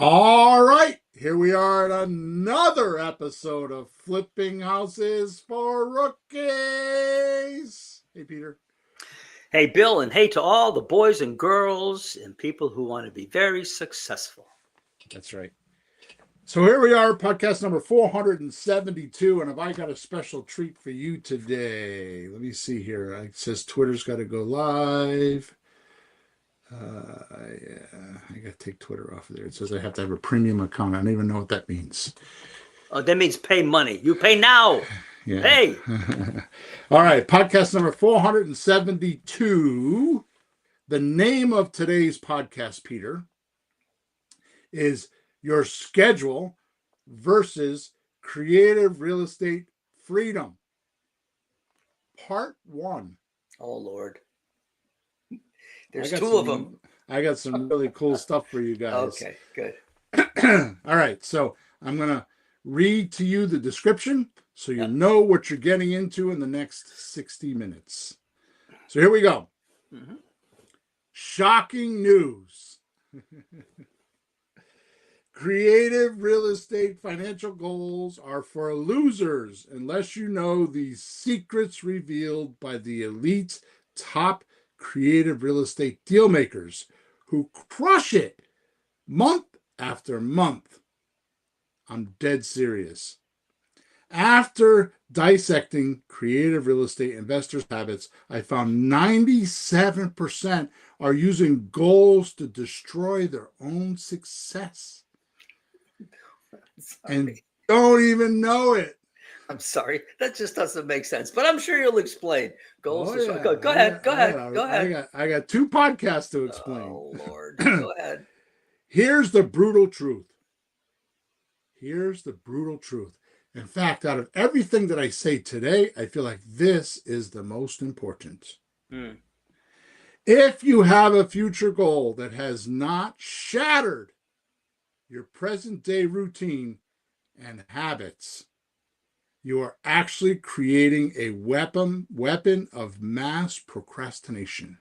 All right, here we are at another episode of Flipping Houses for Rookies. Hey, Peter. Hey, Bill, and hey to all the boys and girls and people who want to be very successful. That's right. So here we are, podcast number 472, and have I got a special treat for you today? Let me see here. It says Twitter's got to go live. Yeah, I got to take Twitter off of there. It says I have to have a premium account. I don't even know what that means. Oh, that means pay money. You pay now. Yeah. Hey. All right, podcast number 472. The name of today's podcast, Peter, is Your Schedule versus Creative Real Estate Freedom. Part 1. Oh, Lord. There's two of them. I got some really cool stuff for you guys. Okay, good. All right, so I'm going to read to you the description so you know what you're getting into in the next 60 minutes. So here we go. Mm-hmm. Shocking news. Creative real estate financial goals are for losers unless you know the secrets revealed by the elite top creative real estate deal makers who crush it month after month. I'm dead serious. After dissecting creative real estate investors' habits, I found 97% are using goals to destroy their own success. And don't even know it. I'm sorry. That just doesn't make sense. But I'm sure you'll explain. Goals. Go ahead. Go ahead. I got 2 podcasts to explain. Oh, Lord. Go ahead. Here's the brutal truth. Here's the brutal truth. In fact, out of everything that I say today, I feel like this is the most important. If you have a future goal that has not shattered your present day routine and habits, you are actually creating a weapon of mass procrastination.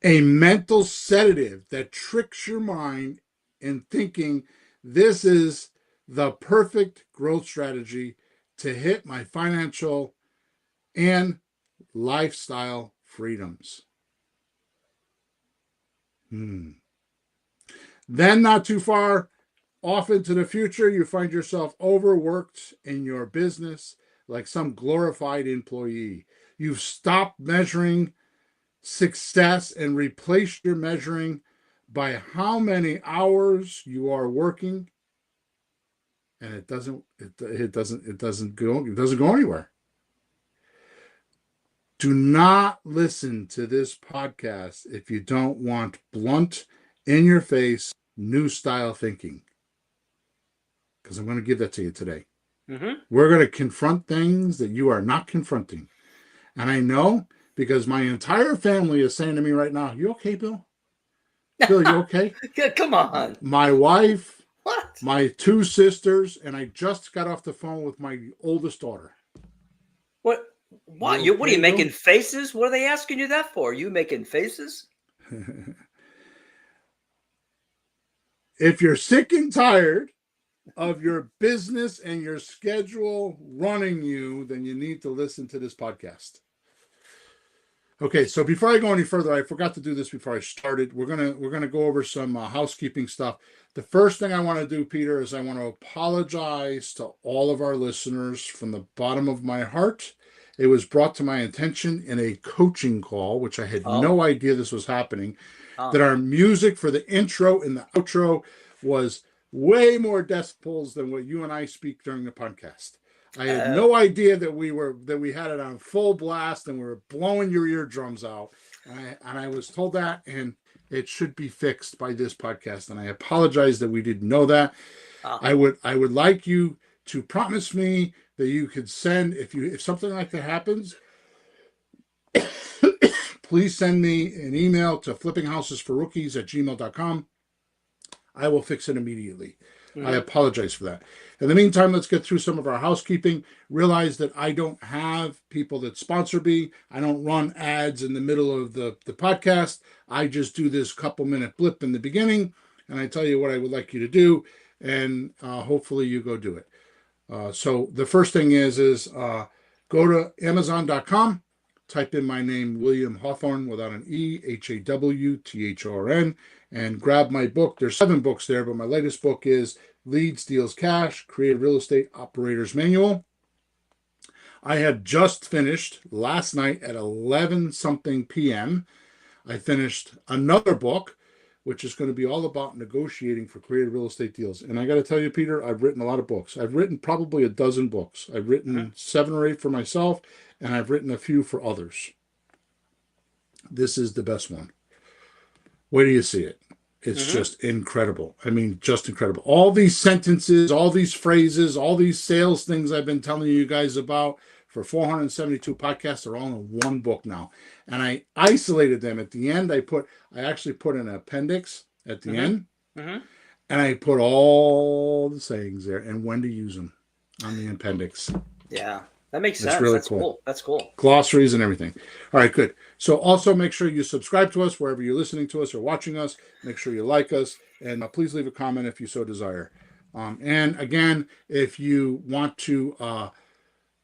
A mental sedative that tricks your mind in thinking this is the perfect growth strategy to hit my financial and lifestyle freedoms. Then not too far off into the future, you find yourself overworked in your business like some glorified employee. You've stopped measuring success and replaced your measuring by how many hours you are working, and it doesn't go anywhere. Do not listen to this podcast if you don't want blunt, in your face, new style thinking. Because I'm going to give that to you today. We're going to confront things that you are not confronting. And I know because my entire family is saying to me right now, "You okay, Bill? Bill, you okay?" Come on. My wife, what? My 2 sisters, and I just got off the phone with my oldest daughter. What? What? What are you making faces? What are they asking you that for? Are you making faces? If you're sick and tired of your business and your schedule running you, then you need to listen to this podcast. Okay, so before I go any further, I forgot to do this before I started. We're gonna go over some housekeeping stuff. The first thing I want to do, Peter, is I want to apologize to all of our listeners from the bottom of my heart. It was brought to my attention in a coaching call, which I had no idea this was happening, that our music for the intro and the outro was way more decibels than what you and I speak during the podcast. I had no idea that we had it on full blast and we were blowing your eardrums out. And I was told that, and it should be fixed by this podcast. And I apologize that we didn't know that. I would like you to promise me that you could send, if something like that happens, please send me an email to flippinghousesforrookies@gmail.com. I will fix it immediately. I apologize for that. In the meantime, let's get through some of our housekeeping. Realize that I don't have people that sponsor me. I don't run ads in the middle of the podcast. I just do this couple-minute blip in the beginning, and I tell you what I would like you to do, and hopefully you go do it. So the first thing is go to Amazon.com, type in my name, William Hawthorne, without an E, Hawthorn, and grab my book. There's 7 books there, but my latest book is Lead Steals Cash, Creative Real Estate Operator's Manual. I have just finished last night at 11 something p.m. I finished another book, which is going to be all about negotiating for creative real estate deals. And I got to tell you, Peter, I've written a lot of books. I've written probably a dozen books. I've written 7 or 8 for myself, and I've written a few for others. This is the best one. Where do you see it? It's just incredible. I mean, just incredible. All these sentences, all these phrases, all these sales things I've been telling you guys about for 472 podcasts are all in one book now. And I isolated them at the end. I actually put an appendix at the end, and I put all the sayings there and when to use them on the appendix. Yeah, that makes sense. Really That's cool. That's cool. Glossaries and everything. All right, good. So also make sure you subscribe to us wherever you're listening to us or watching us. Make sure you like us, and please leave a comment if you so desire. And again, if you want to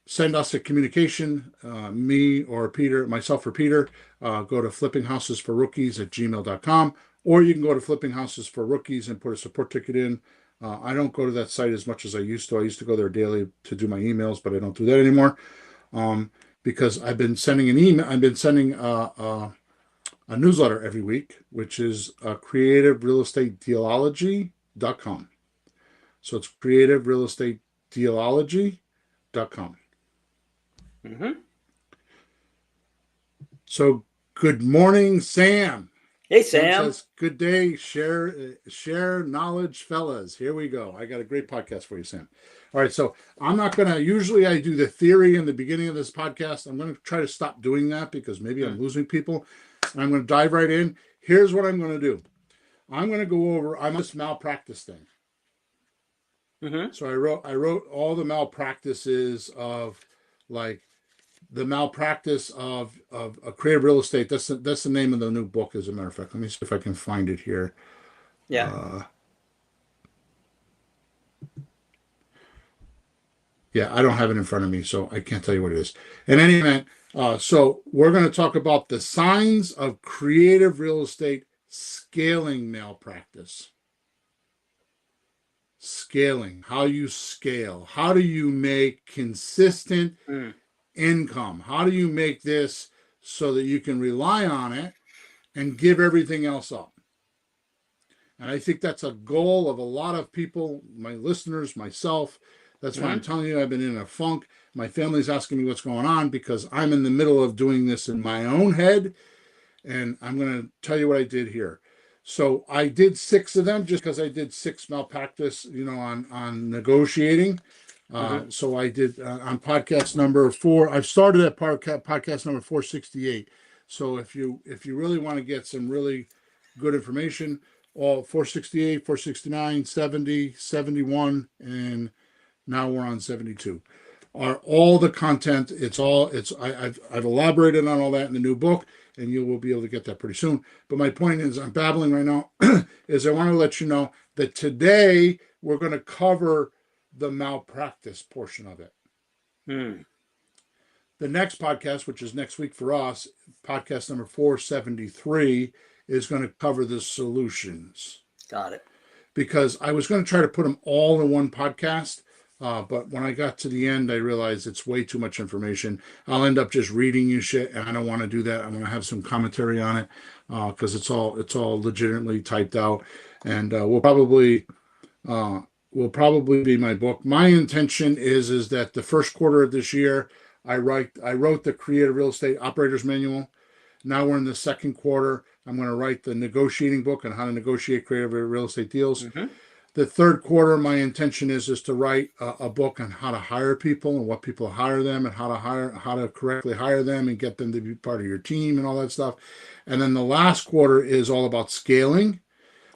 send us a communication, me or Peter, myself or Peter, go to flippinghousesforrookies@gmail.com, or you can go to Flipping Houses for Rookies and put a support ticket in. I don't go to that site as much as I used to. I used to go there daily to do my emails, but I don't do that anymore because I've been sending an email. I've been sending a newsletter every week, which is creativerealestatedealology.com. So it's creativerealestatedealology.com. So good morning, Sam. Hey, Sam. Says, good day. Share knowledge, fellas. Here we go. I got a great podcast for you, Sam. All right. So I'm not going to, usually I do the theory in the beginning of this podcast. I'm going to try to stop doing that because maybe I'm losing people. And I'm going to dive right in. Here's what I'm going to do. I'm going to go over, I'm this malpractice thing. So I wrote all the malpractices of like the malpractice of a creative real estate. That's the name of the new book, as a matter of fact. Let me see if I can find it here. Yeah. I don't have it in front of me, so I can't tell you what it is. In any event, so we're going to talk about the signs of creative real estate scaling malpractice. Scaling, how you scale. How do you make consistent income? How do you make this so that you can rely on it and give everything else up? And I think that's a goal of a lot of people, my listeners, myself. That's why I'm telling you, I've been in a funk. My family's asking me what's going on because I'm in the middle of doing this in my own head. And I'm going to tell you what I did here. So I did 6 of them just because I did 6 malpractice, on negotiating. So I did on podcast number 4. I've started at podcast number 468. So if you really want to get some really good information, all 468, 469, 70, 71, and now we're on 72. Are all the content. I've elaborated on all that in the new book, and you will be able to get that pretty soon. But my point is, I'm babbling right now, is I want to let you know that today we're going to cover the malpractice portion of it. The next podcast, which is next week for us, podcast number 473, is going to cover the solutions. Got it. Because I was going to try to put them all in one podcast, but when I got to the end, I realized it's way too much information. I'll end up just reading you shit, and I don't want to do that. I want to have some commentary on it because it's all legitimately typed out, and will probably be my book. My intention is that the first quarter of this year, I wrote the Creative Real Estate Operator's Manual. Now we're in the second quarter. I'm going to write the negotiating book on how to negotiate creative real estate deals. The third quarter, my intention is to write a book on how to hire people and what people hire them and how to correctly hire them and get them to be part of your team and all that stuff. And then the last quarter is all about scaling.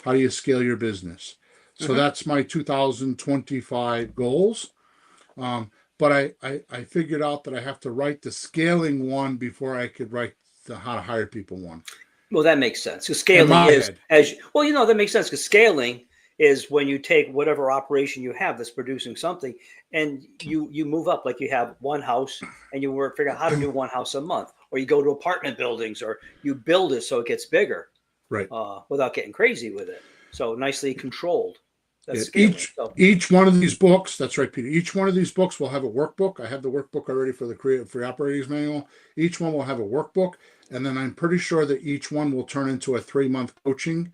How do you scale your business? So that's my 2025 goals. But I figured out that I have to write the scaling one before I could write the how to hire people one. Well, that makes sense. Because In scaling my is, head. that makes sense because scaling is when you take whatever operation you have that's producing something and you move up. Like you have one house and you figure out how to do one house a month, or you go to apartment buildings, or you build it so it gets bigger, Right. Without getting crazy with it. So nicely controlled. That's Yeah, scaling. So each one of these books, that's right, Peter. Each one of these books will have a workbook. I have the workbook already for the operator's manual. Each one will have a workbook, and then I'm pretty sure that each one will turn into a 3-month coaching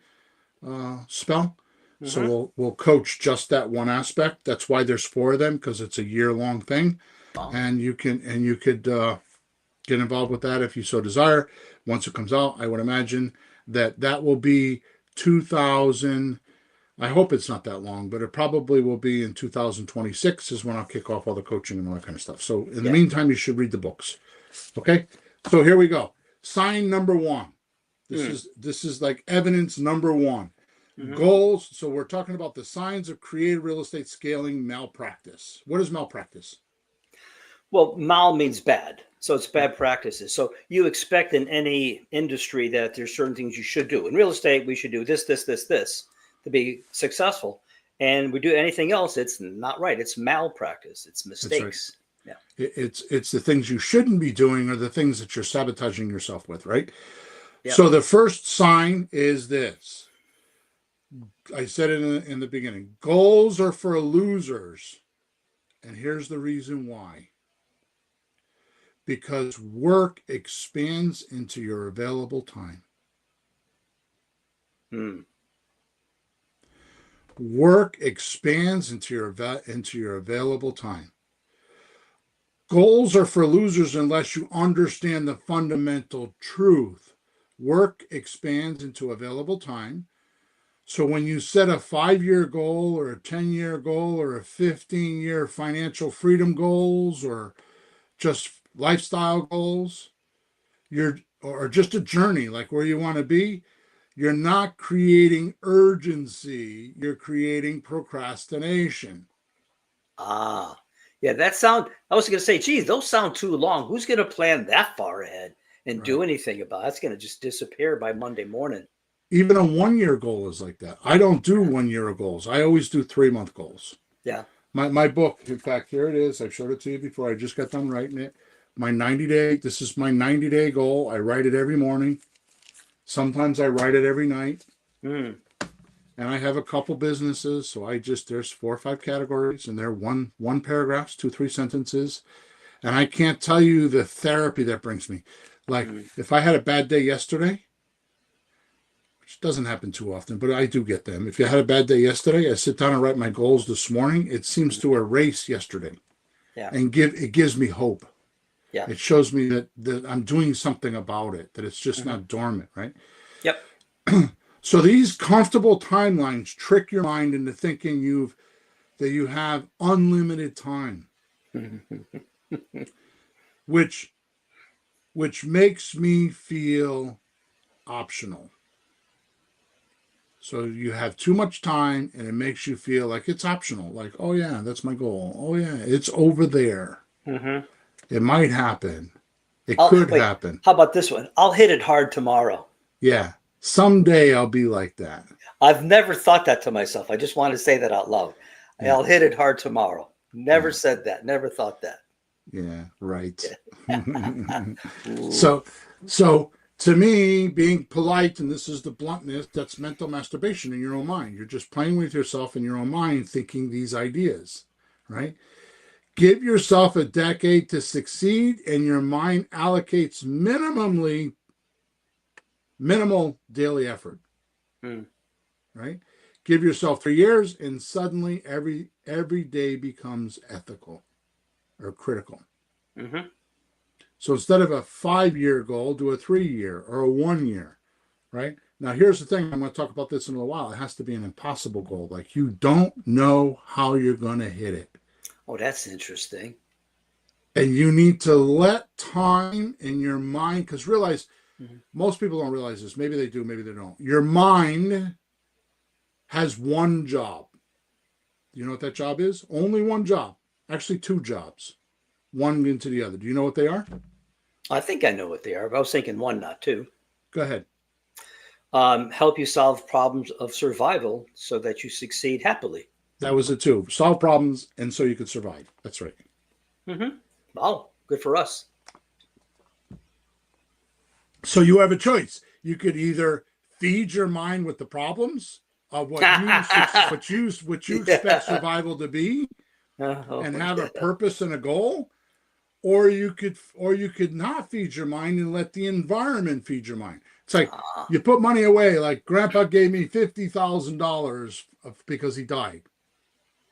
spell. So we'll coach just that one aspect. That's why there's 4 of them, because it's a year-long thing, and you could get involved with that if you so desire. Once it comes out, I would imagine that will be 2000. I hope it's not that long, but it probably will be in 2026 is when I'll kick off all the coaching and all that kind of stuff. So in the meantime, you should read the books. Okay. So here we go. Sign number 1. This is like evidence number 1. Goals. So we're talking about the signs of creative real estate scaling malpractice. What is malpractice? Well, mal means bad. So it's bad practices. So you expect in any industry that there's certain things you should do. In real estate, we should do this to be successful. And we do anything else, it's not right. It's malpractice. It's mistakes. Right. Yeah. It's the things you shouldn't be doing or the things that you're sabotaging yourself with, right? Yep. So the first sign is this. I said it in the beginning. Goals are for losers. And here's the reason why. Because work expands into your available time. Work expands into your available time. Goals are for losers unless you understand the fundamental truth. Work expands into available time. So when you set a 5-year goal or a 10-year goal or a 15-year financial freedom goals or just lifestyle goals, or just a journey like where you want to be, you're not creating urgency, you're creating procrastination. Yeah, I was going to say, geez, those sound too long. Who's going to plan that far ahead and do anything about it? That's going to just disappear by Monday morning. Even a 1-year goal is like that. I don't do 1-year goals. I always do 3-month goals. Yeah. My book, in fact, here it is. I've showed it to you before. I just got done writing it. This is my 90-day goal. I write it every morning. Sometimes I write it every night. And I have a couple businesses, so there's 4 or 5 categories, and they're one paragraphs, 2-3 sentences. And I can't tell you the therapy that brings me. Like if I had a bad day yesterday, which doesn't happen too often, but I do get them. If you had a bad day yesterday, I sit down and write my goals this morning. It seems to erase yesterday, and it gives me hope. Yeah, it shows me that I'm doing something about it, that it's just not dormant, right? Yep. So these comfortable timelines trick your mind into thinking that you have unlimited time, which makes me feel optional. So you have too much time and it makes you feel like it's optional. Like, oh yeah, that's my goal. Oh yeah, it's over there. It might happen. It could happen. How about this one? I'll hit it hard tomorrow. Yeah. Someday I'll be like that. I've never thought that to myself. I just want to say that out loud. Yeah. I'll hit it hard tomorrow. Never said that. Never thought that. Yeah, right. So to me, being polite, and this is the bluntness, that's mental masturbation in your own mind. You're just playing with yourself in your own mind, thinking these ideas, right? Give yourself a decade to succeed, and your mind allocates minimal daily effort, right? Give yourself 3 years, and suddenly every day becomes ethical or critical. So instead of a 5-year goal, do a 3-year or a 1-year, right? Now, here's the thing. I'm going to talk about this in a little while. It has to be an impossible goal. Like you don't know how you're going to hit it. Oh, that's interesting. And you need to let time in your mind, because realize most people don't realize this. Maybe they do, maybe they don't. Your mind has one job. You know what that job is? Only one job. Actually, 2 jobs. One into the other. Do you know what they are? I think I know what they are, but I was thinking 1, not 2. Go ahead. help you solve problems of survival so that you succeed happily. That was it too. Solve problems, and so you could survive. That's right. Mm-hmm. Oh, good for us. So you have a choice. You could either feed your mind with the problems of what you expect Yeah. survival to be, Oh, and have a yeah. purpose and a goal, or you could not feed your mind and let the environment feed your mind. It's like Ah, you put money away. Like Grandpa gave me $50,000 because he died.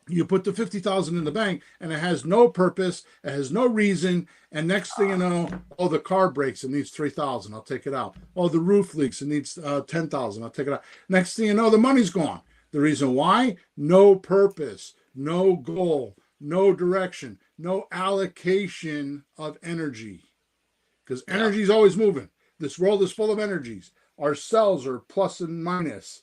You put the 50,000 in the bank, and it has no purpose, it has no reason, and next thing you know, oh, the car breaks, it needs 3,000, I'll take it out. Oh, the roof leaks, it needs 10,000, I'll take it out. Next thing you know, the money's gone. The reason why? No purpose, no goal, no direction, no allocation of energy, because yeah. energy is always moving. This world is full of energies. Our cells are plus and minus,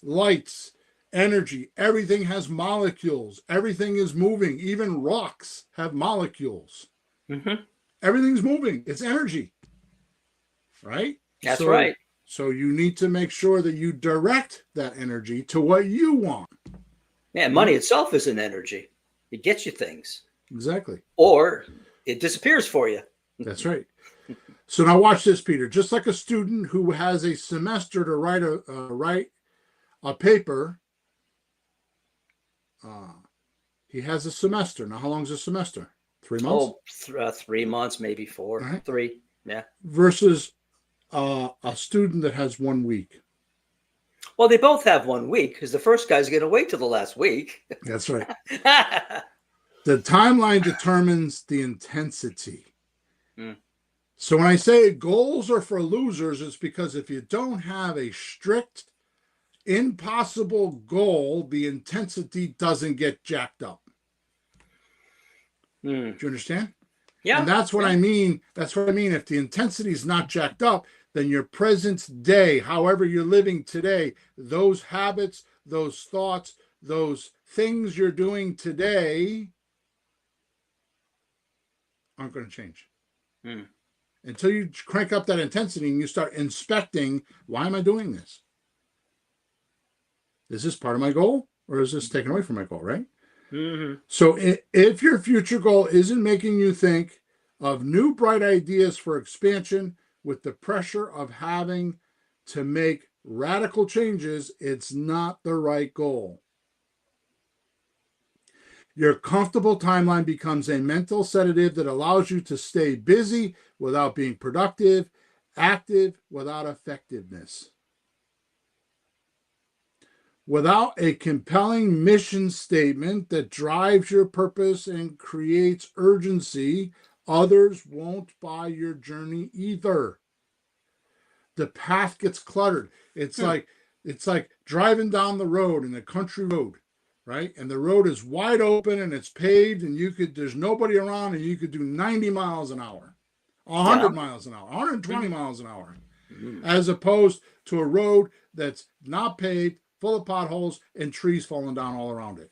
lights, energy. Everything has molecules. Everything is moving. Even rocks have molecules. Mm-hmm. Everything's moving. It's energy, right? That's So, right. so you need to make sure that you direct that energy to what you want. Yeah, money Right? itself is an energy. It gets you things, Exactly. or it disappears for you. That's right. So now watch this, Peter. Just like a student who has a semester to write a paper, uh, he has a semester. Now, how long is a semester? 3 months. Oh, 3 months, maybe All four, right. 3. Yeah. Versus a student that has 1 week. Well, they both have 1 week because the first guy's going to wait till the last week. That's right. The timeline determines the intensity. Mm. So when I say goals are for losers, it's because if you don't have a strict, impossible goal, the intensity doesn't get jacked up. Mm. Do you understand? And Yeah. that's what Yeah. I mean. That's what I mean. If the intensity is not jacked up, then your present day, however you're living today, those habits, those thoughts, those things you're doing today aren't going to change. Mm. Until you crank up that intensity and you start inspecting, why am I doing this? Is this part of my goal, or is this taken away from my goal, right? Mm-hmm. So if your future goal isn't making you think of new bright ideas for expansion with the pressure of having to make radical changes, it's not the right goal. Your comfortable timeline becomes a mental sedative that allows you to stay busy without being productive, active without effectiveness. Without a compelling mission statement that drives your purpose and creates urgency, others won't buy your journey either. The path gets cluttered. Mm. It's like driving down the road in a country road, right? And the road is wide open and it's paved and there's nobody around and you could do 90 miles an hour, Yeah. 100 miles an hour, 120 Mm-hmm. miles an hour, Mm. as opposed to a road that's not paved, full of potholes and trees falling down all around it,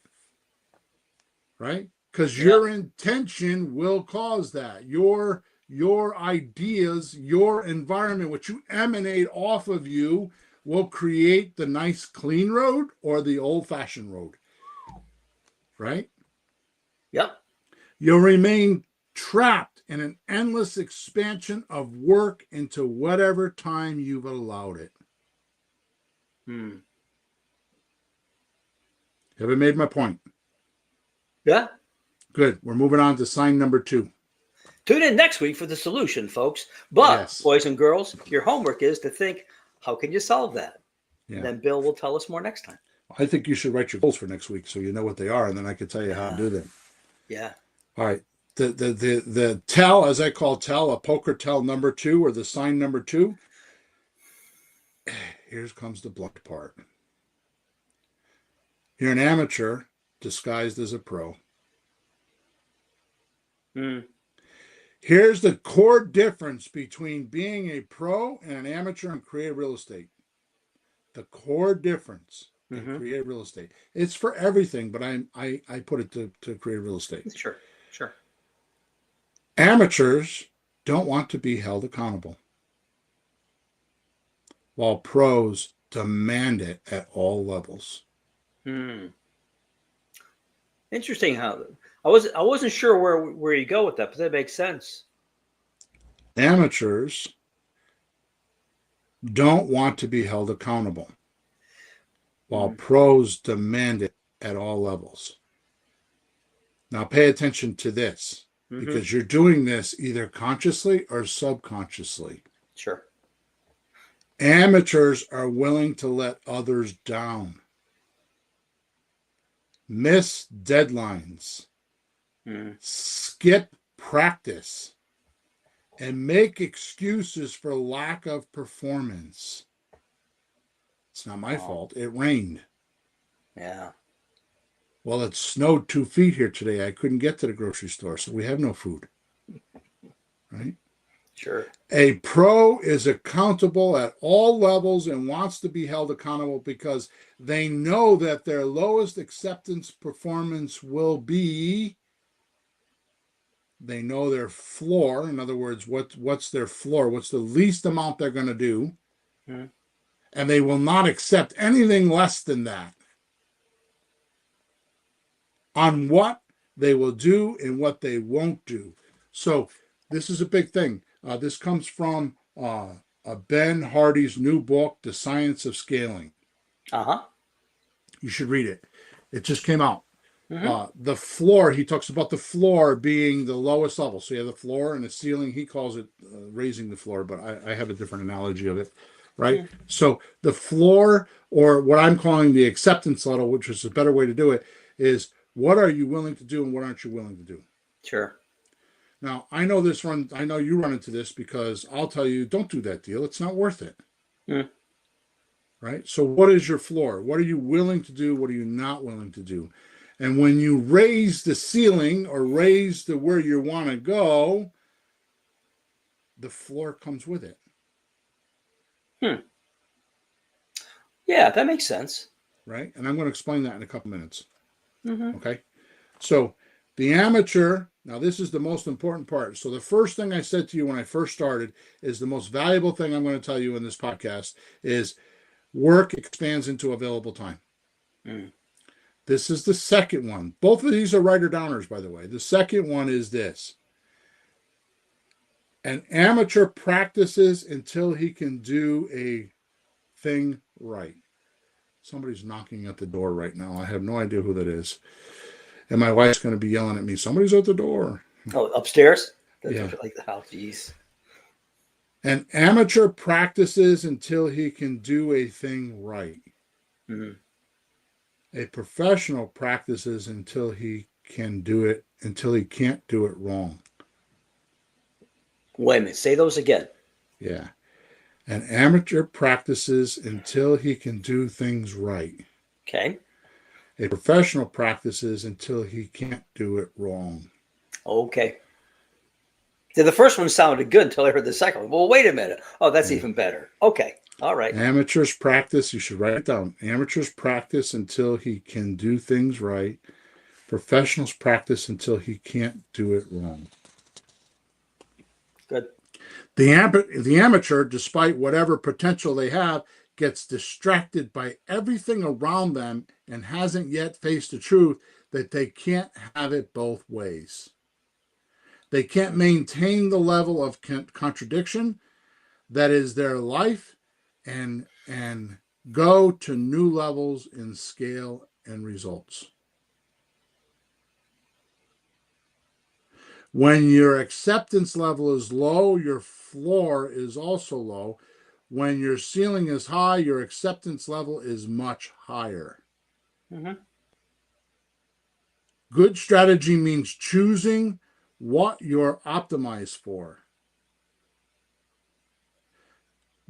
right? Because Yeah. your intention will cause that. Your ideas, your environment, what you emanate off of you, will create the nice clean road or the old-fashioned road, right? Yep. You'll remain trapped in an endless expansion of work into whatever time you've allowed it. Mm. Have I made my point? Yeah. Good. We're moving on to sign number 2. Tune in next week for the solution, folks. But, Yes. boys and girls, your homework is to think, how can you solve that? Yeah. And then Bill will tell us more next time. I think you should write your goals for next week so you know what they are, and then I can tell you how to do them. Yeah. All right. The tell, as I call tell, a poker tell number 2, or the sign number 2. Here comes the blunt part. You're an amateur disguised as a pro. Mm. Here's the core difference between being a pro and an amateur in creative real estate. The core difference in Mm-hmm. creative real estate. It's for everything, but I put it to creative real estate. Sure. Sure. Amateurs don't want to be held accountable. while pros demand it at all levels. Interesting how I wasn't sure where you go with that, but that makes sense. Amateurs don't want to be held accountable, while pros demand it at all levels. Now, pay attention to this, because you're doing this either consciously or subconsciously. Sure. Amateurs are willing to let others down, miss deadlines, skip practice, and make excuses for lack of performance. It's not my fault. It rained. Yeah. Well, it snowed 2 feet here today. I couldn't get to the grocery store, so we have no food. Right? Sure. A pro is accountable at all levels and wants to be held accountable because they know that their lowest acceptance performance will be, they know their floor. In other words, what's their floor? What's the least amount they're going to do? And they will not accept anything less than that on what they will do and what they won't do. So this is a big thing. This comes from Ben Hardy's new book, The Science of Scaling. You should read it. It just came out. The floor, he talks about the floor being the lowest level. So you have the floor and the ceiling. He calls it raising the floor, but I have a different analogy of it, right? So the floor, or what I'm calling the acceptance level, which is a better way to do it, is what are you willing to do and what aren't you willing to do? Sure. Now, I know you run into this because I'll tell you, don't do that deal. It's not worth it. Right? So what is your floor? What are you willing to do? What are you not willing to do? And when you raise the ceiling or raise the where you want to go, the floor comes with it. Yeah, that makes sense. Right? And I'm going to explain that in a couple minutes. Okay? So the amateur, now this is the most important part. So the first thing I said to you when I first started is the most valuable thing I'm going to tell you in this podcast is work expands into available time. This is the second one. Both of these are writer-downers, by the way. The second one is this. An amateur practices until he can do a thing right. Somebody's knocking at the door right now. I have no idea who that is. And my wife's going to be yelling at me, somebody's at the door. Oh, upstairs? Yeah. Like the house. Jeez. An amateur practices until he can do a thing right. A professional practices until he can do it, until he can't do it wrong. Wait a minute. Say those again. Yeah. An amateur practices until he can do things right. Okay. A professional practices until he can't do it wrong. Okay. So the first one sounded good until I heard the second one. Well, wait a minute. Oh, that's even better. Okay. All right. Amateurs practice, you should write it down. Amateurs practice until he can do things right. Professionals practice until he can't do it wrong. Good. The amateur, despite whatever potential they have, gets distracted by everything around them and hasn't yet faced the truth that they can't have it both ways. They can't maintain the level of contradiction that is their life and go to new levels in scale and results. When your acceptance level is low, your floor is also low. When your ceiling is high, your acceptance level is much higher. Good strategy means choosing what you're optimized for.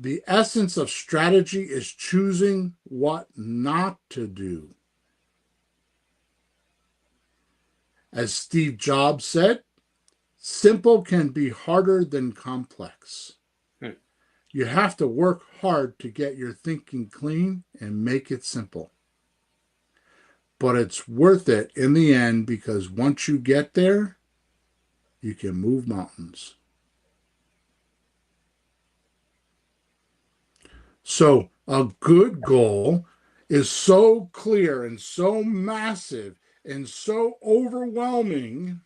The essence of strategy is choosing what not to do. As Steve Jobs said, simple can be harder than complex. You have to work hard to get your thinking clean and make it simple. But it's worth it in the end because once you get there, you can move mountains. So a good goal is so clear and so massive and so overwhelming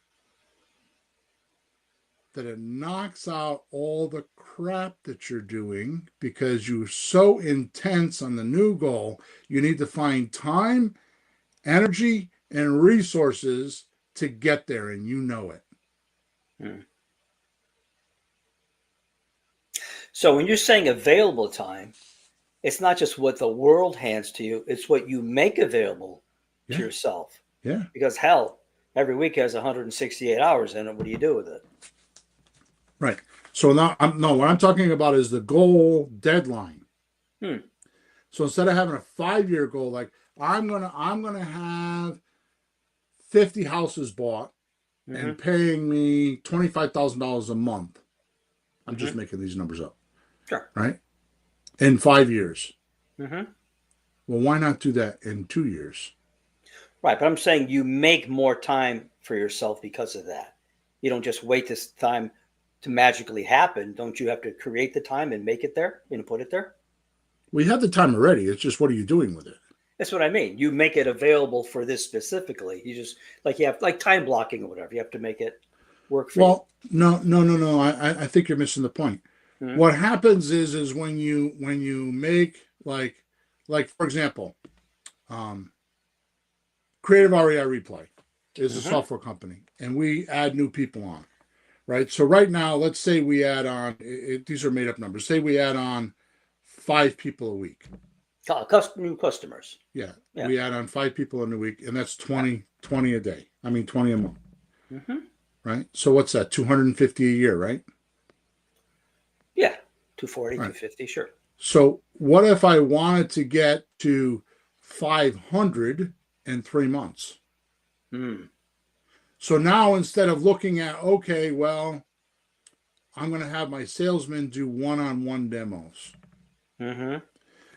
that it knocks out all the crap that you're doing because you're so intense on the new goal. You need to find time, energy, and resources to get there, and you know it. Hmm. So when you're saying available time, it's not just what the world hands to you, it's what you make available to Yeah, yourself. yeah, Because hell, every week has 168 hours in it. What do you do with it? right. So now, what I'm talking about is the goal deadline. Hmm. So instead of having a 5-year goal, like I'm gonna have 50 houses bought Mm-hmm. and paying me $25,000 a month. I'm just Mm-hmm. making these numbers up, Sure. right? In 5 years. Mm-hmm. Well, why not do that in 2 years? Right, but I'm saying you make more time for yourself because of that. You don't just wait this time to magically happen. Don't you have to create the time and make it there and put it there? We have the time already. It's just what are you doing with it? That's what I mean. You make it available for this specifically. You just like you have like time blocking or whatever. You have to make it work for you. Well, no, no, no, no. I think you're missing the point. Mm-hmm. What happens is when you make like for example, um, Creative REI Replay is a Mm-hmm. software company, and we add new people on, right? So right now, let's say we add on. These are made up numbers. Say we add on 5 people a week. New customers. Yeah, Yeah. we add on 5 people in a week, and that's Yeah. 20 a day. I mean, 20 a month, Mm-hmm. right? So what's that? 250 a year, right? Yeah. 240, Right. 250, sure. So what if I wanted to get to 500 in 3 months? Mm. So now instead of looking at, okay, well, I'm going to have my salesman do one-on-one demos. Mm-hmm.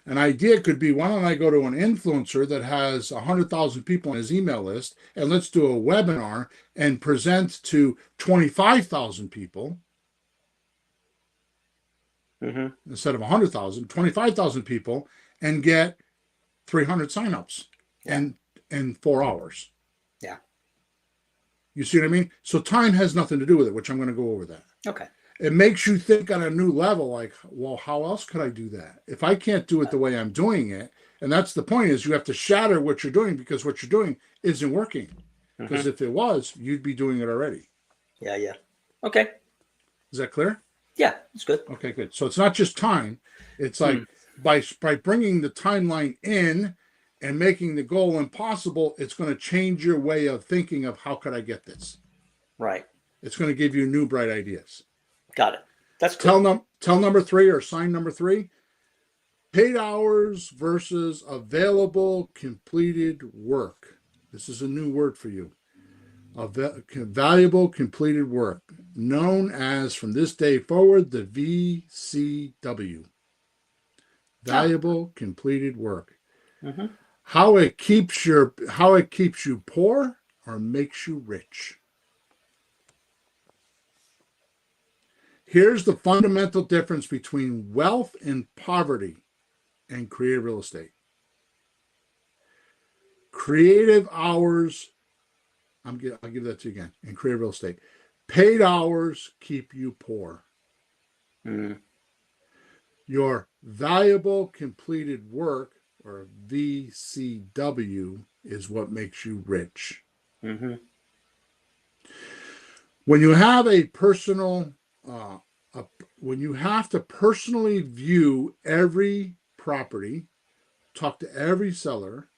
An idea could be, why don't I go to an influencer that has 100,000 people on his email list, and let's do a webinar and present to 25,000 people Mm-hmm. instead of 100,000, 25,000 people, and get 300 signups Yeah. in 4 hours. Yeah. You see what I mean? So time has nothing to do with it, which I'm going to go over that. Okay. It makes you think on a new level, like, well, how else could I do that? If I can't do it the way I'm doing it, and that's the point, is you have to shatter what you're doing because what you're doing isn't working. Because Mm-hmm. if it was, you'd be doing it already. Yeah. Yeah. Okay. Is that clear? Yeah. It's good. Okay, good. So it's not just time. It's Hmm. like by bringing the timeline in and making the goal impossible, it's going to change your way of thinking of how could I get this. Right. It's going to give you new bright ideas. Got it. That's good. Tell number 3 or sign number 3. Paid hours versus available completed work. This is a new word for you. Valuable completed work, known as from this day forward the VCW. Oh. Valuable completed work. Mm-hmm. How it keeps you poor or makes you rich. Here's the fundamental difference between wealth and poverty and creative real estate. Creative hours, I'll give that to you again. In creative real estate, paid hours keep you poor. Mm-hmm. Your valuable completed work, or VCW, is what makes you rich. Mm-hmm. When you have a personal, when you have to personally view every property, talk to every seller,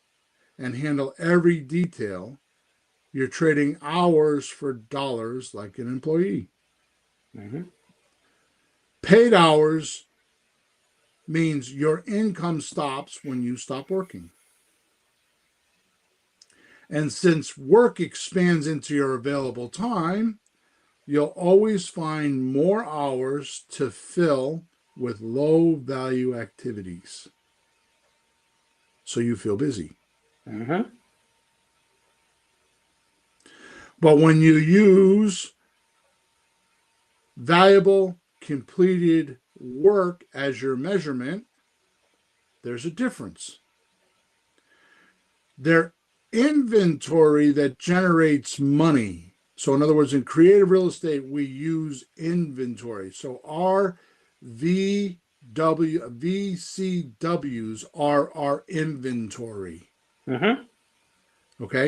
and handle every detail, you're trading hours for dollars like an employee. Mm-hmm. Paid hours means your income stops when you stop working. And since work expands into your available time, you'll always find more hours to fill with low value activities. So you feel busy. Mm-hmm. But when you use valuable completed work as your measurement, there's a difference. They're inventory that generates money. So in other words, in creative real estate, we use inventory. So our VCWs are our inventory. Mm-hmm. Okay.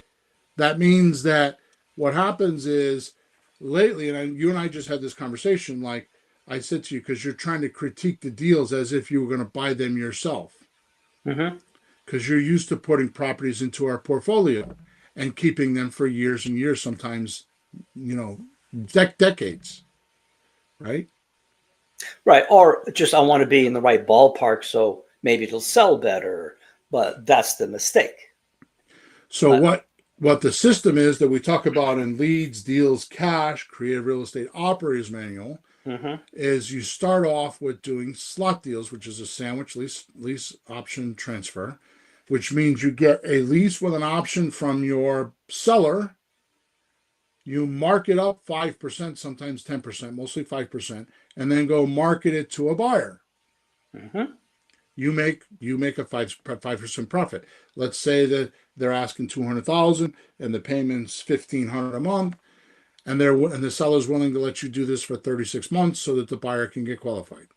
That means that what happens is lately, and you and I just had this conversation, like I said to you, because you're trying to critique the deals as if you were going to buy them yourself. Mm-hmm. Because you're used to putting properties into our portfolio and keeping them for years and years, sometimes, decades, right? Right. Or just I want to be in the right ballpark, so maybe it'll sell better. But that's the mistake. So what the system is that we talk about in Leads, Deals, Cash, Creative Real Estate Operators Manual Mm-hmm. is you start off with doing slot deals, which is a sandwich lease option transfer, which means you get a lease with an option from your seller. You mark it up 5%, sometimes 10%, mostly 5%, and then go market it to a buyer. Mm-hmm. You make a 5% profit. Let's say that they're asking 200,000 and the payment's 1,500 a month, and the seller's willing to let you do this for 36 months so that the buyer can get qualified.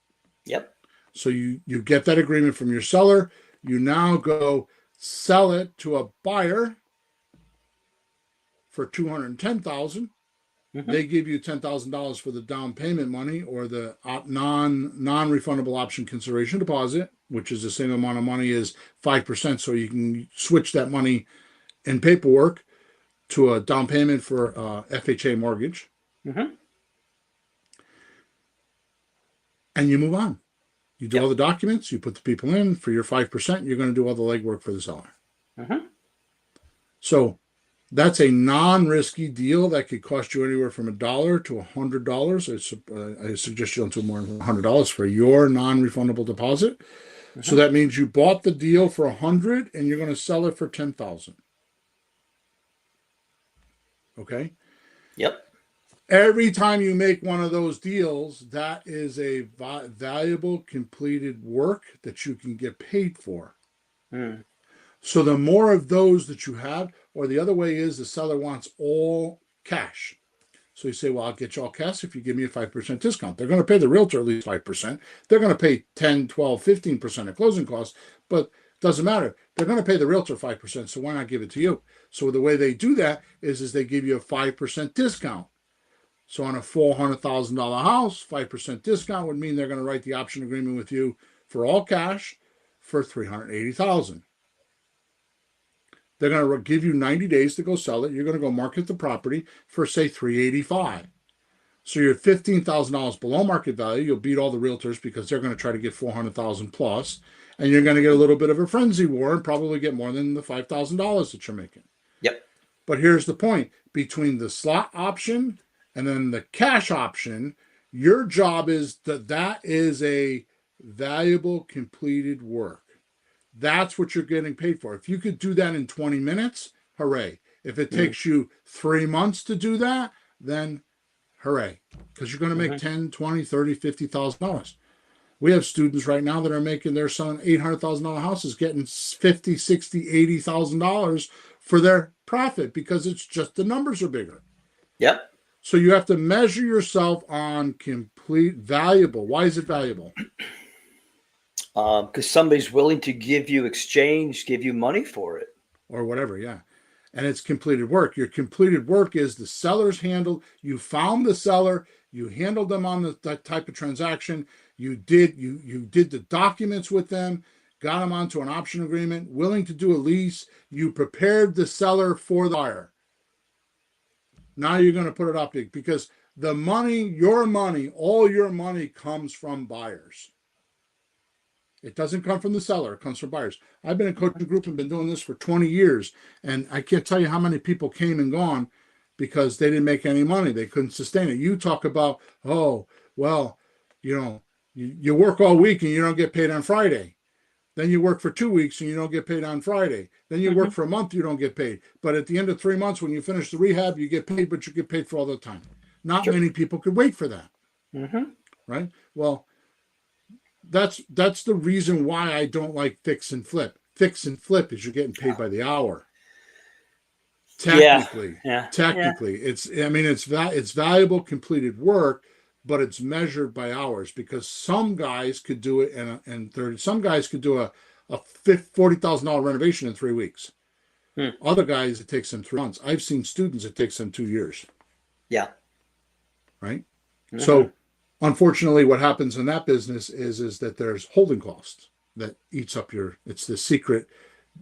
Yep. So you get that agreement from your seller. You now go sell it to a buyer for 210,000. Mm-hmm. They give you $10,000 for the down payment money or the non-refundable option consideration deposit, which is the same amount of money as 5%. So you can switch that money in paperwork to a down payment for FHA mortgage, Mm-hmm. and you move on. You do all Yep. the documents, you put the people in for your 5%, you're going to do all the legwork for the seller. Mm-hmm. So that's a non-risky deal that could cost you anywhere from $1 to $100. I suggest you don't do more than $100 for your non-refundable deposit. Mm-hmm. So that means you bought the deal for $100 and you're going to sell it for $10,000. Okay. Yep. Every time you make one of those deals, that is a valuable completed work that you can get paid for. Mm. So the more of those that you have, or the other way is the seller wants all cash. So you say, well, I'll get you all cash if you give me a 5% discount. They're going to pay the realtor at least 5%. They're going to pay 10, 12, 15% of closing costs, but it doesn't matter. They're going to pay the realtor 5%, so why not give it to you? So the way they do that is they give you a 5% discount. So on a $400,000 house, 5% discount would mean they're going to write the option agreement with you for all cash for $380,000. They're going to give you 90 days to go sell it. You're going to go market the property for, say, $385,000. So you're $15,000 below market value. You'll beat all the realtors because they're going to try to get $400,000 plus, and you're going to get a little bit of a frenzy war and probably get more than the $5,000 that you're making. Yep. But here's the point: between the slot option and then the cash option, your job is that is a valuable completed work. That's what you're getting paid for. If you could do that in 20 minutes, hooray. If it takes you 3 months to do that, then hooray. Because you're going to make $10, $20, $30, $50,000. We have students right now that are making, they're selling $800,000 houses, getting $50,000, $60,000, $80,000 for their profit because it's just the numbers are bigger. Yep. So you have to measure yourself on complete valuable. Why is it valuable? Because somebody's willing to give you money for it. Or whatever, yeah. And it's completed work. Your completed work is the seller's handled. You found the seller. You handled them on that type of transaction. You did the documents with them, got them onto an option agreement, willing to do a lease. You prepared the seller for the buyer. Now you're going to put it up because the money, all your money comes from buyers. It doesn't come from the seller. It comes from buyers. I've been in a coaching group and been doing this for 20 years. And I can't tell you how many people came and gone because they didn't make any money. They couldn't sustain it. You talk about, oh, well, you work all week and you don't get paid on Friday. Then you work for 2 weeks and you don't get paid on Friday. Then you work for a month, you don't get paid. But at the end of 3 months, when you finish the rehab, you get paid, but you get paid for all the time. Not many people could wait for that. Mm-hmm. Right? Well, that's the reason why I don't like fix and flip. Fix and flip is you're getting paid by the hour. Yeah. Technically, Yeah. it's valuable completed work, but it's measured by hours because some guys could do it in 30. Some guys could do a $40,000 renovation in 3 weeks. Other guys, it takes them 3 months. I've seen students, it takes them 2 years. Yeah. Right. So unfortunately, what happens in that business is that there's holding costs that eats up it's the secret,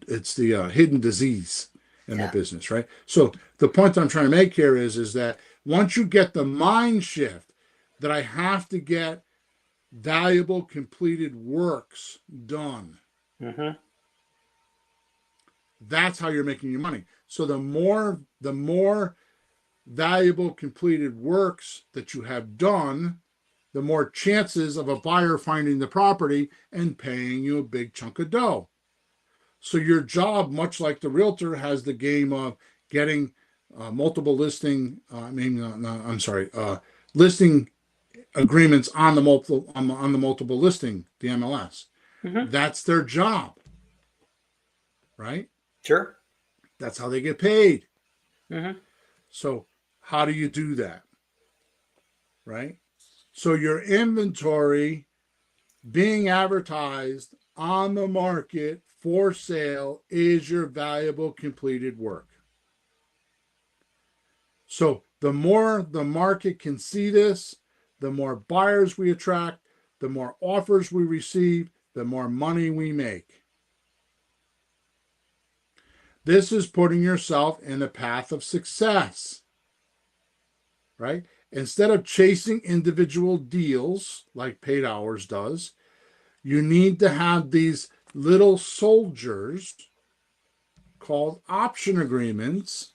it's the hidden disease in the business, right? So the point I'm trying to make here is that once you get the mind shift that I have to get valuable completed works done, that's how you're making your money. So the more valuable completed works that you have done, the more chances of a buyer finding the property and paying you a big chunk of dough. So your job, much like the realtor, has the game of getting multiple listing. Listing agreements on the multiple listing, the MLS. That's their job, right? Sure. That's how they get paid. So how do you do that, right? So your inventory being advertised on the market for sale is your valuable completed work. So the more the market can see this, the more buyers we attract, the more offers we receive, the more money we make. This is putting yourself in a path of success, right? Instead of chasing individual deals like Paid Hours does, you need to have these little soldiers called option agreements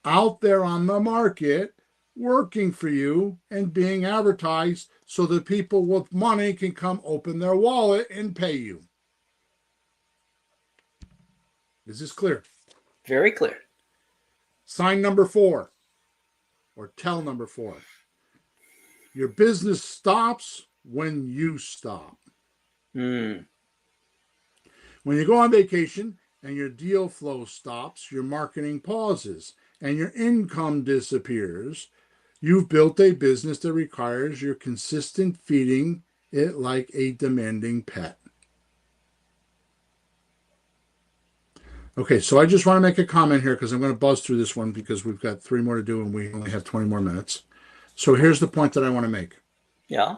out there on the market working for you and being advertised so that people with money can come open their wallet and pay you. Is this clear? Very clear. Sign number 4, or tell number 4. Your business stops when you stop. When you go on vacation and your deal flow stops, your marketing pauses, and your income disappears, you've built a business that requires your consistent feeding it like a demanding pet. Okay, so I just want to make a comment here because I'm going to buzz through this one because we've got 3 more to do and we only have 20 more minutes. So here's the point that I want to make. Yeah.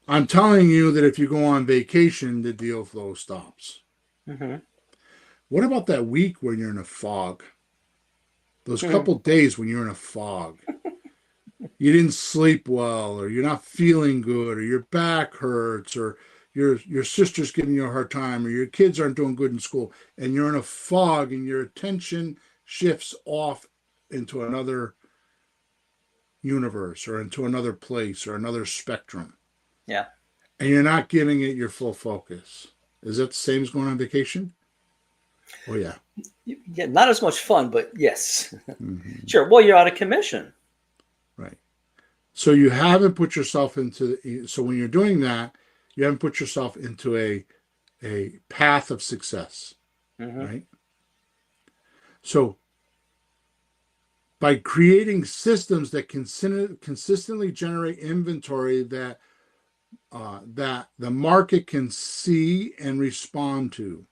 I'm telling you that if you go on vacation, the deal flow stops. What about that week when you're in a fog? Those couple days when you're in a fog. You didn't sleep well, or you're not feeling good, or your back hurts, or your sister's giving you a hard time, or your kids aren't doing good in school, and you're in a fog and your attention shifts off into another universe or into another place or another spectrum. Yeah. And you're not giving it your full focus. Is that the same as going on vacation? Oh, yeah. Yeah, not as much fun, but yes. Sure. Well, you're out of commission. Right. So you haven't put yourself into, so when you're doing that, you haven't put yourself into a path of success, right? So by creating systems that consistently generate inventory that the market can see and respond to,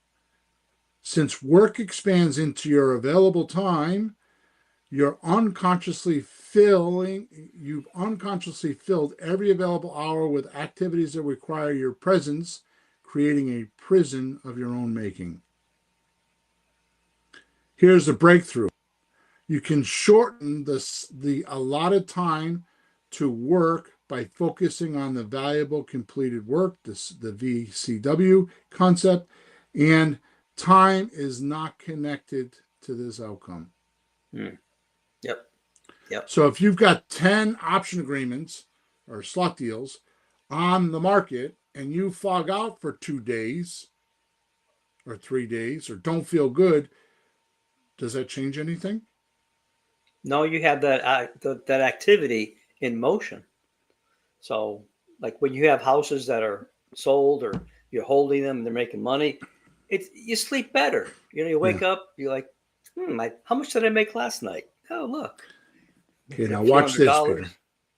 since work expands into your available time, you've unconsciously filled every available hour with activities that require your presence, creating a prison of your own making. Here's the breakthrough. You can shorten the allotted time to work by focusing on the valuable completed work, the VCW concept, and time is not connected to this outcome. Yep. So if you've got 10 option agreements or slot deals on the market and you fog out for 2 days or 3 days or don't feel good, does that change anything? No, you have that activity in motion. So, like when you have houses that are sold, or you're holding them and they're making money, you sleep better. You wake up, you're like, how much did I make last night? Oh, look, Okay, a now few watch this, $100s. Peter.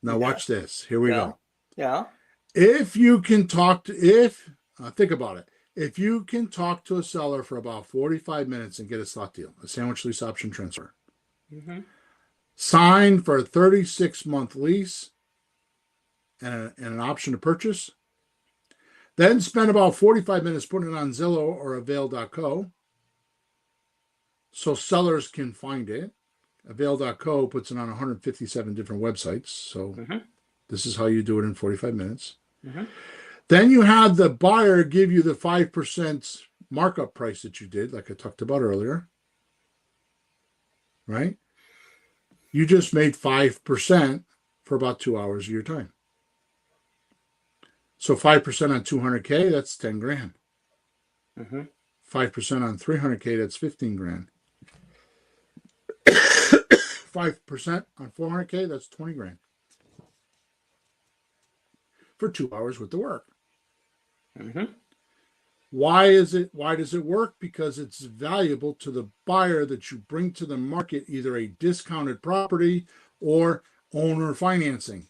Now Yeah, watch this. Here we yeah, go. yeah. If you can talk to, think about it. If you can talk to a seller for about 45 minutes and get a slot deal, a sandwich lease option transfer, sign for a 36-month lease and an option to purchase, then spend about 45 minutes putting it on Zillow or Avail.co so sellers can find it. Avail.co puts it on 157 different websites. So this is how you do it in 45 minutes. Then you have the buyer give you the 5% markup price that you did, like I talked about earlier. Right? You just made 5% for about 2 hours of your time. So 5% on 200K, that's 10 grand. 5% on 300K, that's 15 grand. 5% on 400K, that's 20 grand. For 2 hours with the work. Why does it work? Because it's valuable to the buyer that you bring to the market either a discounted property or owner financing.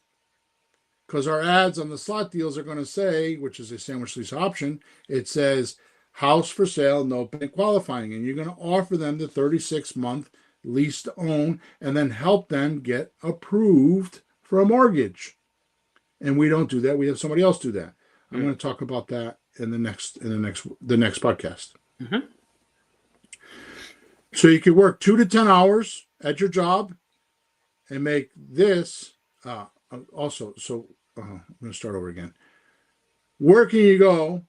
Because our ads on the slot deals are going to say, which is a sandwich lease option, it says house for sale, no bank qualifying. And you're going to offer them the 36-month lease to own and then help them get approved for a mortgage. And we don't do that. We have somebody else do that. I'm going to talk about that in the next podcast. So you could work 2 to 10 hours at your job and make this also. So I'm going to start over again. Where can you go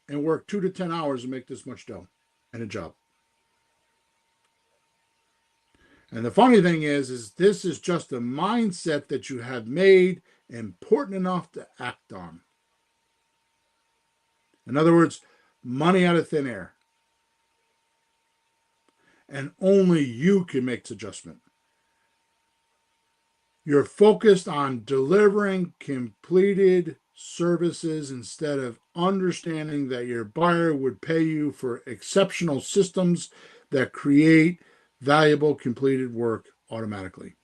and work 2 to 10 hours and make this much dough and a job? And the funny thing is this is just a mindset that you have made important enough to act on. In other words, money out of thin air. And only you can make this adjustment. You're focused on delivering completed services instead of understanding that your buyer would pay you for exceptional systems that create valuable completed work automatically.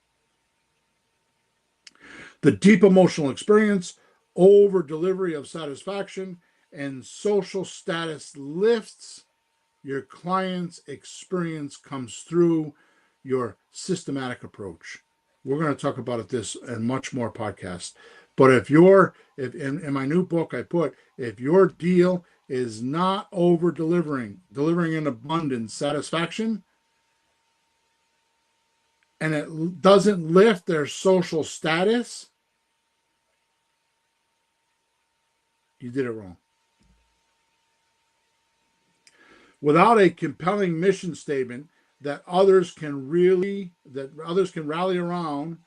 The deep emotional experience, over delivery of satisfaction, and social status lifts your client's experience comes through your systematic approach. We're going to talk about this in much more podcasts. But if in my new book I put, if your deal is not over delivering in abundance satisfaction, and it doesn't lift their social status, you did it wrong. Without a compelling mission statement that others can rally around,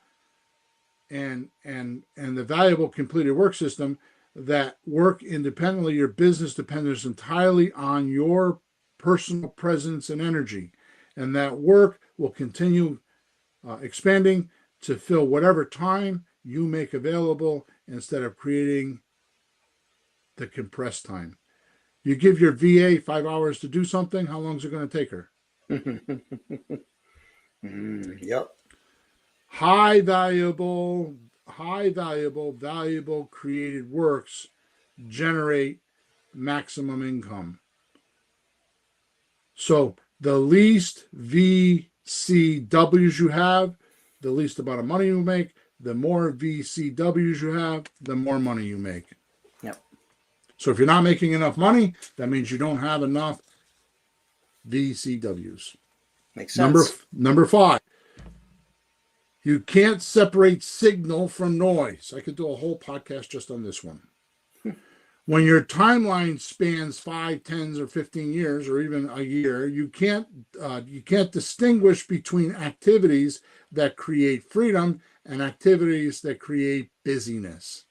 and the valuable completed work system that work independently, your business depends entirely on your personal presence and energy, and that work will continue expanding to fill whatever time you make available instead of creating the compressed time. You give your VA 5 hours to do something, how long is it going to take her? Yep. High valuable created works generate maximum income. So the least VCWs you have, the least amount of money you make. The more VCWs you have, the more money you make. Yep. So if you're not making enough money, that means you don't have enough VCWs. Makes sense. Number 5. You can't separate signal from noise. I could do a whole podcast just on this one. When your timeline spans 5, 10, or 15 years, or even a year, you can't distinguish between activities that create freedom and activities that create busyness.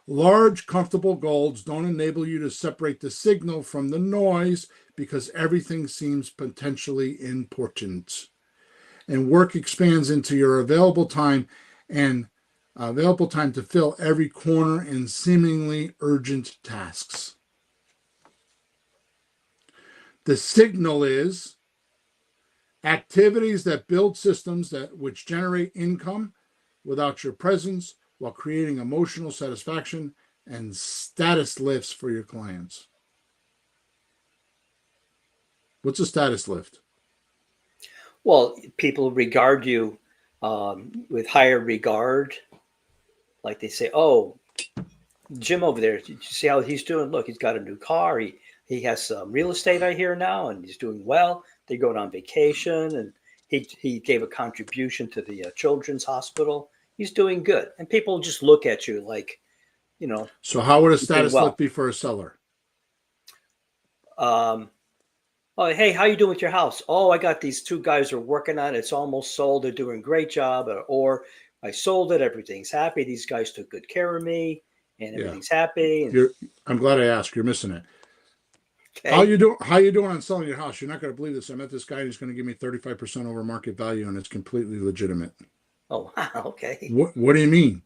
Large, comfortable goals don't enable you to separate the signal from the noise because everything seems potentially important. And work expands into your available time, and available time to fill every corner in seemingly urgent tasks. The signal is activities that build systems which generate income without your presence while creating emotional satisfaction and status lifts for your clients. What's a status lift? Well, people regard you with higher regard. Like they say, oh, Jim over there, did you see how he's doing? Look, he's got a new car. He has some real estate I hear now, and he's doing well. They're going on vacation, and he gave a contribution to the children's hospital. He's doing good. And people just look at you like, So how would a you're doing status lift be for a seller? Oh, hey, how you doing with your house? Oh, I got these two guys are working on it. It's almost sold. They're doing a great job. Or I sold it. Everything's happy. These guys took good care of me, and everything's happy. And, I'm glad I asked. You're missing it. okay. How you doing on selling your house? You're not going to believe this. I met this guy who's going to give me 35% over market value, and it's completely legitimate. Oh, wow. Okay. What do you mean?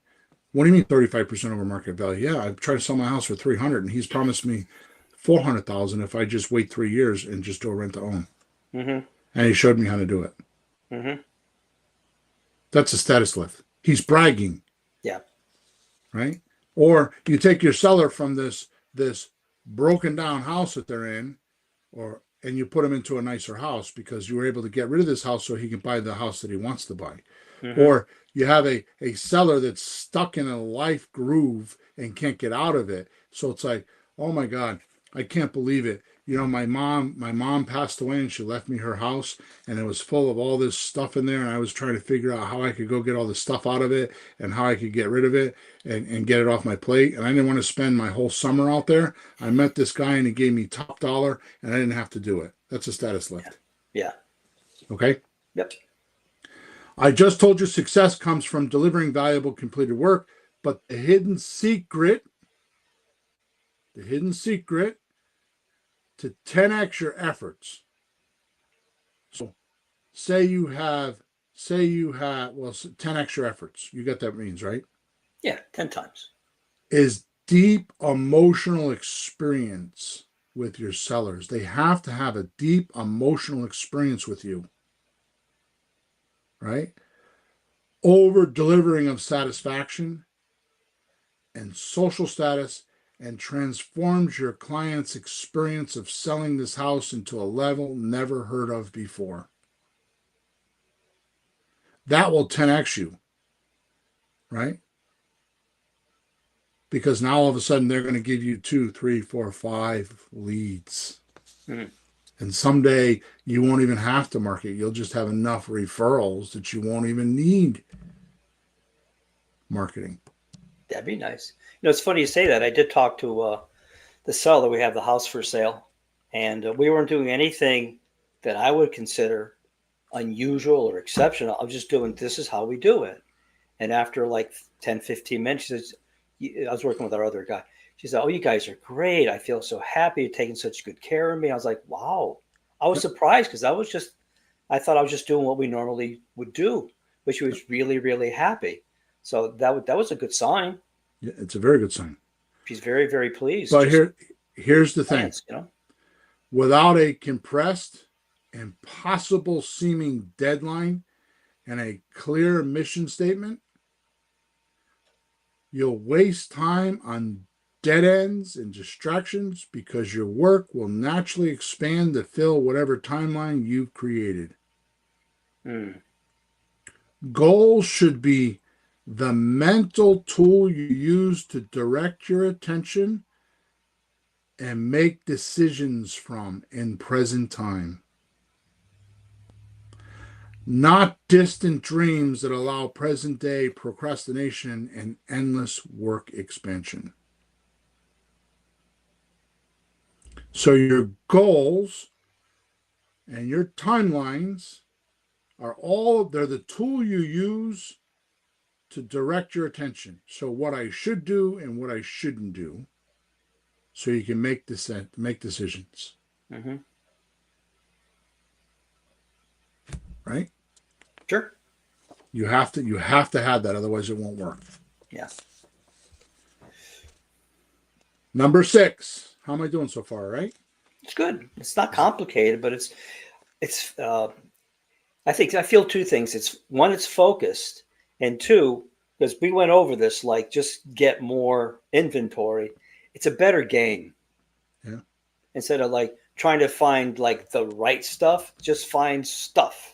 What do you mean 35% over market value? Yeah, I tried to sell my house for 300, and he's promised me 400,000 if I just wait 3 years and just do a rent to own. Mm-hmm. And he showed me how to do it. Mm-hmm. That's a status lift. He's bragging. Yeah. Right? Or you take your seller from this broken down house that they're in, and you put him into a nicer house because you were able to get rid of this house so he can buy the house that he wants to buy. Mm-hmm. Or you have a seller that's stuck in a life groove and can't get out of it. So it's like, oh my God, I can't believe it. My mom passed away and she left me her house and it was full of all this stuff in there. And I was trying to figure out how I could go get all the stuff out of it and how I could get rid of it and get it off my plate. And I didn't want to spend my whole summer out there. I met this guy and he gave me top dollar and I didn't have to do it. That's a status lift. Yeah. Okay. Yep. I just told you success comes from delivering valuable completed work, but the hidden secret to 10x your efforts. So say you have 10x your efforts. You get that means, right? Yeah, 10 times. Is deep emotional experience with your sellers. They have to have a deep emotional experience with you. Right? Over delivering of satisfaction and social status and transforms your client's experience of selling this house into a level never heard of before. That will 10x you, right? Because now all of a sudden they're going to give you 2, 3, 4, 5 leads. Mm-hmm. And someday you won't even have to market. You'll just have enough referrals that you won't even need marketing. That'd be nice. It's funny you say that. I did talk to the seller. We have the house for sale, and we weren't doing anything that I would consider unusual or exceptional. I was just doing, this is how we do it. And after like 10, 15 minutes, she says, I was working with our other guy. She said, oh, you guys are great. I feel so happy. You're taking such good care of me. I was like, wow. I was surprised because I thought I was just doing what we normally would do, but she was really, really happy. So that was a good sign. Yeah, it's a very good sign. She's very, very pleased. But here's the thing. Without a compressed, impossible seeming deadline and a clear mission statement, you'll waste time on dead ends and distractions because your work will naturally expand to fill whatever timeline you've created. Goals should be the mental tool you use to direct your attention and make decisions from in present time. Not distant dreams that allow present day procrastination and endless work expansion. So your goals and your timelines they're the tool you use to direct your attention. So what I should do and what I shouldn't do, so you can make decisions. Mm-hmm. Right? Sure. You have to have that, otherwise it won't work. Yeah. Number 6. How am I doing so far, right? It's good. It's not complicated, but it's I feel two things. It's one, it's focused, and two, because we went over this, like just get more inventory. It's a better game. Yeah. Instead of like trying to find like the right stuff, just find stuff.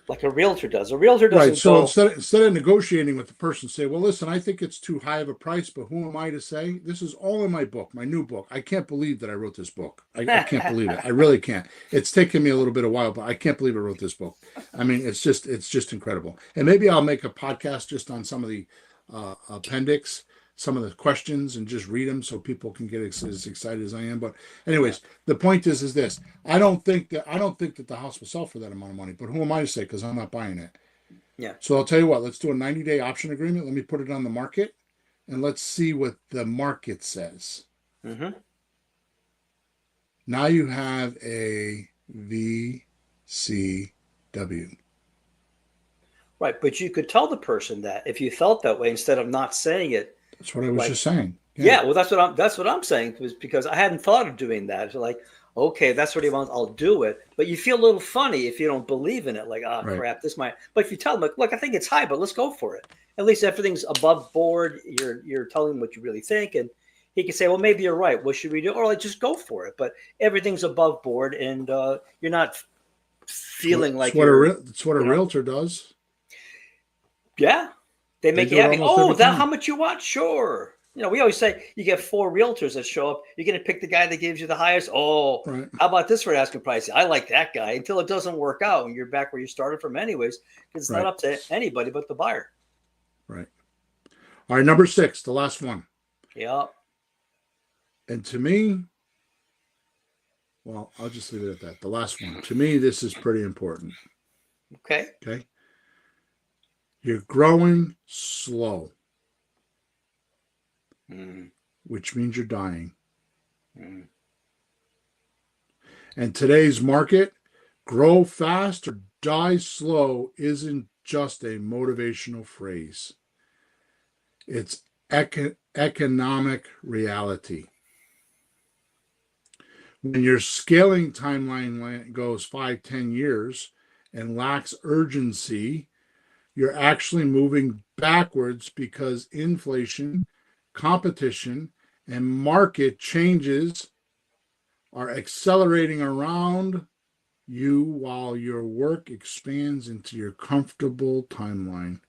Like a realtor does. A realtor Right. doesn't So go. instead of negotiating with the person, say, well, listen, I think it's too high of a price, but who am I to say? This is all in my book, my new book. I can't believe that I wrote this book. I can't believe it. I really can't. It's taken me a little bit of while, but I can't believe I wrote this book. I mean, it's just incredible. And maybe I'll make a podcast just on some of the appendix, some of the questions, and just read them so people can get as excited as I am. But anyways, the point is this: I don't think that the house will sell for that amount of money. But who am I to say? Because I'm not buying it. Yeah. So I'll tell you what. Let's do a 90-day option agreement. Let me put it on the market, and let's see what the market says. Mm-hmm. Now you have a VCW. Right, but you could tell the person that if you felt that way instead of not saying it. That's what I was just saying. Yeah, well, that's what I'm saying, was because I hadn't thought of doing that. So like, okay, that's what he wants, I'll do it. But you feel a little funny if you don't believe in it. Like, oh Right. crap, this might. But if you tell him, like, look, I think it's high, but let's go for it. At least everything's above board. You're telling him what you really think, and he can say, well, maybe you're right. What should we do? Or like, just go for it. But everything's above board, and you're not feeling like it's what a realtor does. Yeah, they make you happy. almost Oh, every that time. how much you want? Sure. You know, we always say you get 4 realtors that show up. You're going to pick the guy that gives you the highest. Oh, Right. how about this for asking price? I like that guy, until it doesn't work out and you're back where you started from anyways. Because it's Right. not up to anybody but the buyer. Right. All right, number 6, the last one. Yeah. And to me, well, I'll just leave it at that. The last one. To me, this is pretty important. Okay. Okay. You're growing slow, which means you're dying. And today's market, grow fast or die slow, isn't just a motivational phrase. It's economic reality. When your scaling timeline goes 5-10 years and lacks urgency, you're actually moving backwards, because inflation, competition, and market changes are accelerating around you while your work expands into your comfortable timeline,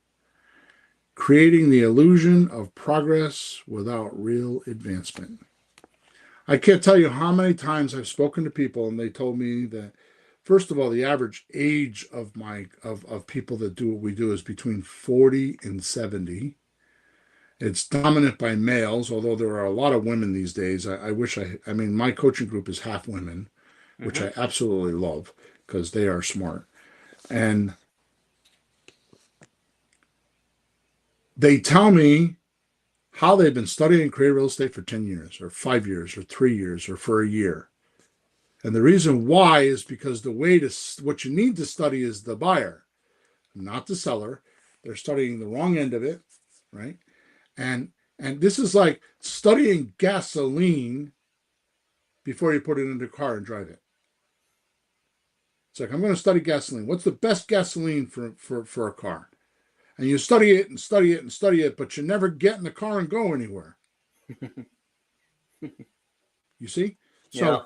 creating the illusion of progress without real advancement. I can't tell you how many times I've spoken to people and they told me that, first of all, the average age of people that do what we do is between 40 and 70. It's dominant by males, although there are a lot of women these days. I mean, my coaching group is half women, which I absolutely love because they are smart. And they tell me how they've been studying creative real estate for 10 years or 5 years or 3 years or for a year. And the reason why is because what you need to study is the buyer, not the seller. They're studying the wrong end of it, right? And this is like studying gasoline before you put it in the car and drive it. It's like, I'm going to study gasoline. What's the best gasoline for a car? And you study it and study it and study it, but you never get in the car and go anywhere. You see? So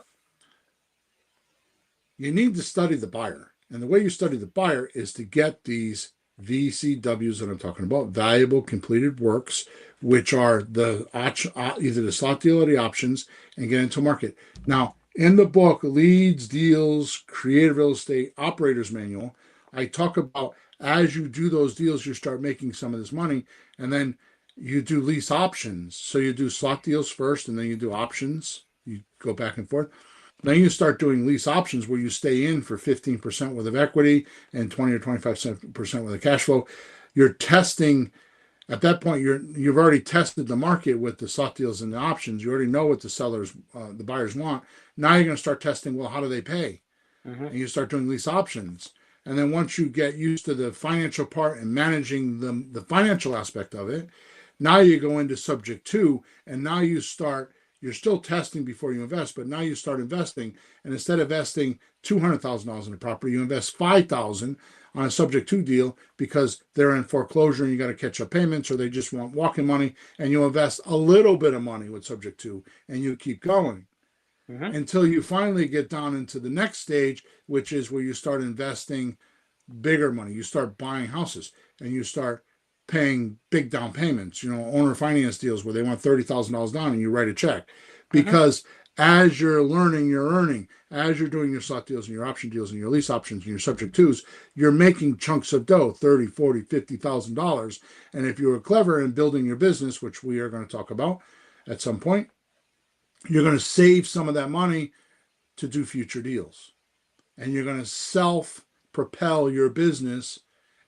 you need to study the buyer. And the way you study the buyer is to get these VCWs that I'm talking about, valuable completed works, which are either the slot deal or the options, and get into market. Now, in the book, Leads, Deals, Creative Real Estate Operator's Manual, I talk about, as you do those deals, you start making some of this money, and then you do lease options. So you do slot deals first, and then you do options. You go back and forth. Then you start doing lease options where you stay in for 15% worth of equity and 20 or 25% worth of cash flow. You're testing. At that point, you've already tested the market with the slot deals and the options. You already know what the buyers want. Now you're going to start testing, well, how do they pay? And you start doing lease options. And then once you get used to the financial part and managing the financial aspect of it, now you go into subject two, and now you're still testing before you invest, but now you start investing. And instead of investing $200,000 in a property, you invest $5,000 on a subject two deal because they're in foreclosure and you got to catch up payments, or they just want walking money, and you invest a little bit of money with subject two, and you keep going until you finally get down into the next stage, which is where you start investing bigger money. You start buying houses and you start paying big down payments, owner finance deals where they want $30,000 down and you write a check. Because as you're learning, you're earning. As you're doing your slot deals and your option deals and your lease options and your subject twos, you're making chunks of dough, $30, $40, $50,000. And if you were clever in building your business, which we are going to talk about at some point, you're going to save some of that money to do future deals. And you're going to self-propel your business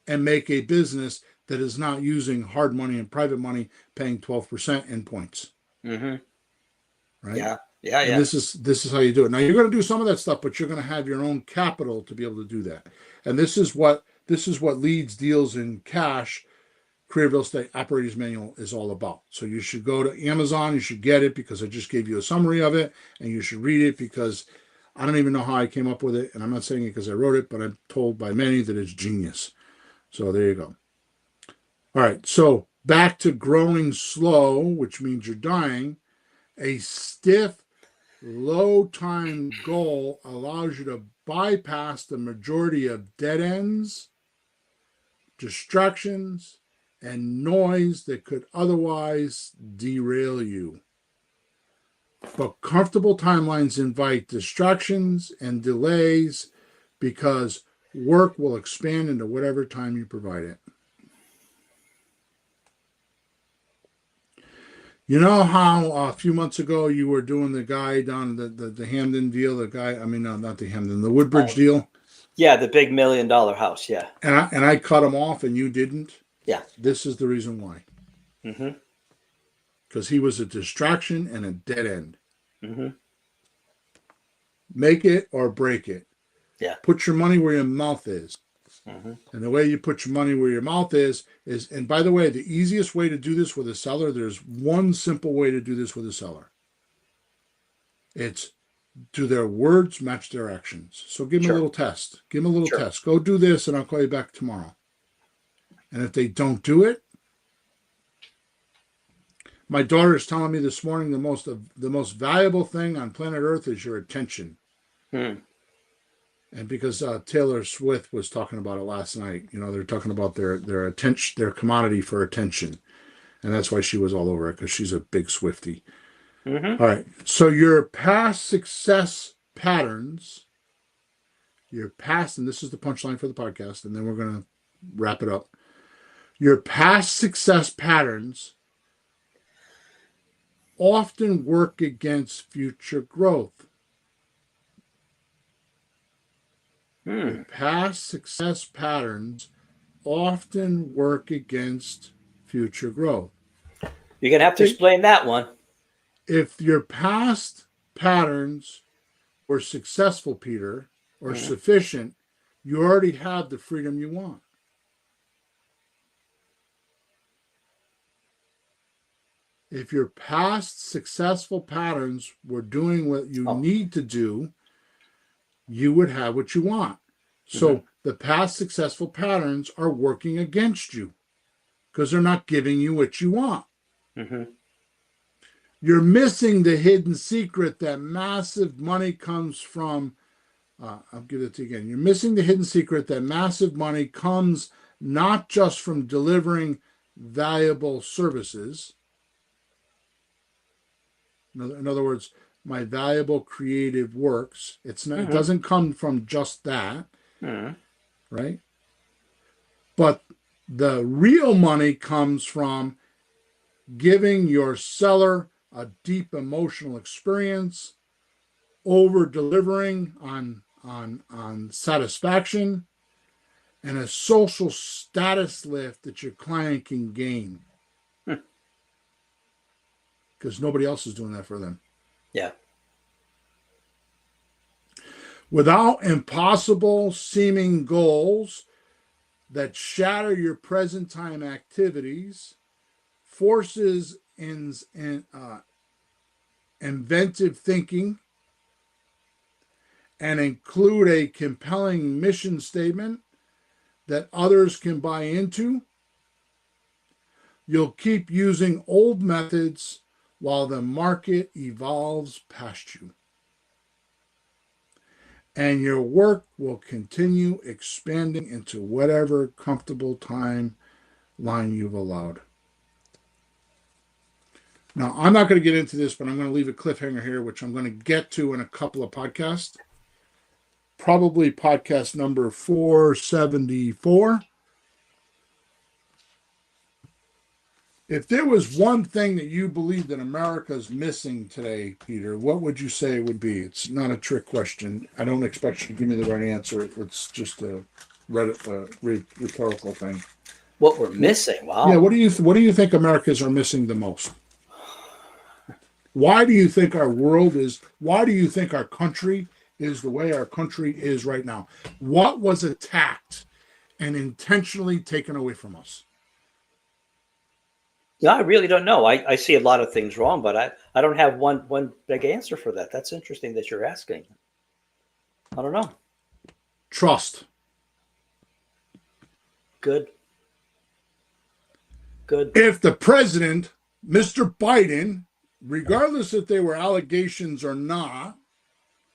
and make a business that is not using hard money and private money, paying 12% in points. Right? Yeah. And this is how you do it. Now you're going to do some of that stuff, but you're going to have your own capital to be able to do that. And this is what Leads Deals in Cash Creative Real Estate Operators Manual is all about. So you should go to Amazon. You should get it because I just gave you a summary of it, and you should read it because I don't even know how I came up with it, and I'm not saying it because I wrote it, but I'm told by many that it's genius. So there you go. All right, so back to growing slow, which means you're dying. A stiff, low-time goal allows you to bypass the majority of dead ends, distractions, and noise that could otherwise derail you. But comfortable timelines invite distractions and delays because work will expand into whatever time you provide it. You know how a few months ago you were doing the guy down the Hamden deal, not the Hamden, the Woodbridge deal? Yeah, the big $1 million house, yeah. And I cut him off and you didn't? Yeah. This is the reason why. Because he was a distraction and a dead end. Make it or break it. Yeah. Put your money where your mouth is. And the way you put your money where your mouth is, and by the way, the easiest way to do this with a seller, there's one simple way to do this with a seller. It's do their words match their actions? So give them a little test. Give them a little test. Go do this and I'll call you back tomorrow. And if they don't do it, my daughter is telling me this morning the most valuable thing on planet Earth is your attention. And because Taylor Swift was talking about it last night, they're talking about their attention, their commodity for attention, and that's why she was all over it because she's a big Swiftie. All right, so your past success patterns, and this is the punchline for the podcast, and then we're going to wrap it up. Your past success patterns often work against future growth. Your past success patterns often work against future growth. You're going to have to explain that one. If your past patterns were successful, Peter, or sufficient, you already have the freedom you want. If your past successful patterns were doing what you need to do, you would have what you want. So the past successful patterns are working against you because they're not giving you what you want. You're missing the hidden secret that massive money comes from. I'll give it to you again. You're missing the hidden secret that massive money comes not just from delivering valuable services. In other words, my valuable creative works. It's not. It doesn't come from just that, right? But the real money comes from giving your seller a deep emotional experience, over delivering on satisfaction, and a social status lift that your client can gain. Because nobody else is doing that for them. Yeah. Without impossible seeming goals that shatter your present time activities, forces in inventive thinking, and include a compelling mission statement that others can buy into, you'll keep using old methods while the market evolves past you. And your work will continue expanding into whatever comfortable timeline you've allowed. Now, I'm not going to get into this, but I'm going to leave a cliffhanger here, which I'm going to get to in a couple of podcasts. Probably podcast number 474. If there was one thing that you believe that America's missing today, Peter, what would you say it would be? It's not a trick question. I don't expect you to give me the right answer. It's just a rhetorical thing. What we're missing? Wow. Yeah. What do you think Americans are missing the most? Why do you think our world is? Why do you think our country is the way our country is right now? What was attacked and intentionally taken away from us? Yeah, I really don't know. I see a lot of things wrong, but I don't have one big answer for that. That's interesting that you're asking. I don't know. Trust. Good. If the president, Mr. Biden, regardless if they were allegations or not,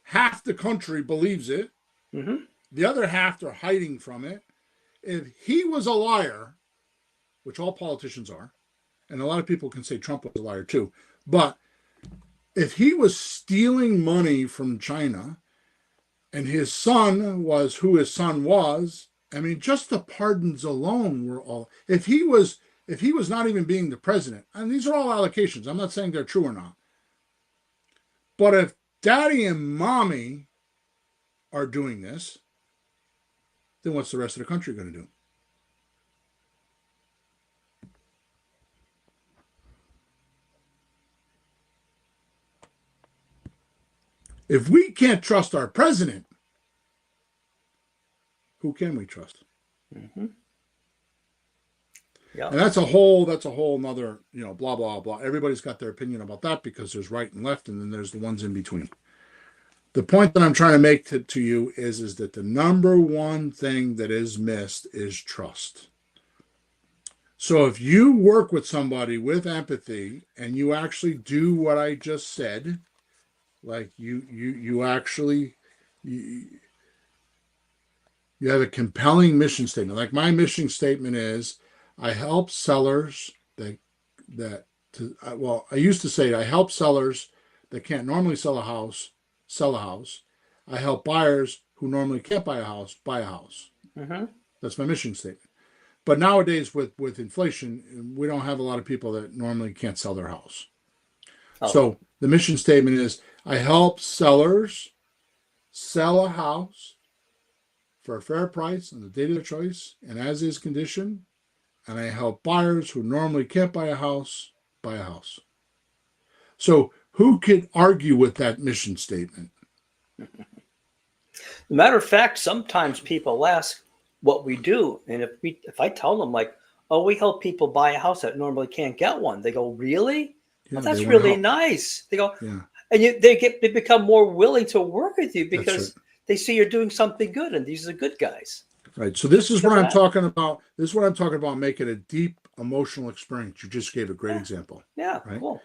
half the country believes it. Mm-hmm. The other half are hiding from it. If he was a liar, which all politicians are, and a lot of people can say Trump was a liar too, but if he was stealing money from China and his son was who his son was, I mean, just the pardons alone were all, if he was not even being the president, and these are all allocations, I'm not saying they're true or not, but if daddy and mommy are doing this, then what's the rest of the country going to do? If we can't trust our president, who can we trust? Mm-hmm. Yeah. And that's a whole nother, blah, blah, blah. Everybody's got their opinion about that because there's right and left, and then there's the ones in between. The point that I'm trying to make to you is that the number one thing that is missed is trust. So if you work with somebody with empathy and you actually do what I just said, like you actually you have a compelling mission statement. Like my mission statement is, I help sellers I used to say I help sellers that can't normally sell a house. I help buyers who normally can't buy a house, buy a house. Mm-hmm. That's my mission statement. But nowadays with inflation, we don't have a lot of people that normally can't sell their house. Oh. So the mission statement is, I help sellers sell a house for a fair price on the date of their choice and as is condition. And I help buyers who normally can't buy a house, buy a house. So who could argue with that mission statement? Matter of fact, sometimes people ask what we do. And if I tell them like, oh, we help people buy a house that normally can't get one, they go, really? Yeah, well, that's really nice. They go, yeah. And they become more willing to work with you because right. they see you're doing something good, and these are good guys. Right. So this is what I'm talking about. This is what I'm talking about, making a deep emotional experience. You just gave a great example. Yeah, right? Cool.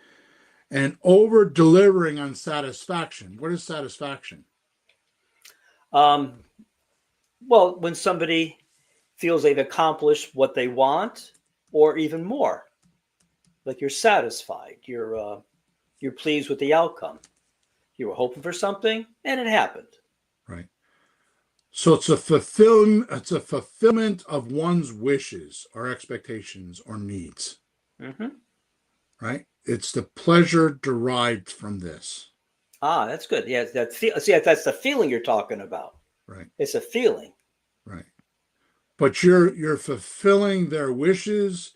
And over delivering on satisfaction. What is satisfaction? Well, when somebody feels they've accomplished what they want, or even more, like you're satisfied, you're pleased with the outcome. You were hoping for something, and it happened. Right. So it's a fulfillment of one's wishes or expectations or needs. Mm-hmm. Right. It's the pleasure derived from this. Ah, that's good. Yeah, that's the feeling you're talking about. Right. It's a feeling. Right. But you're fulfilling their wishes,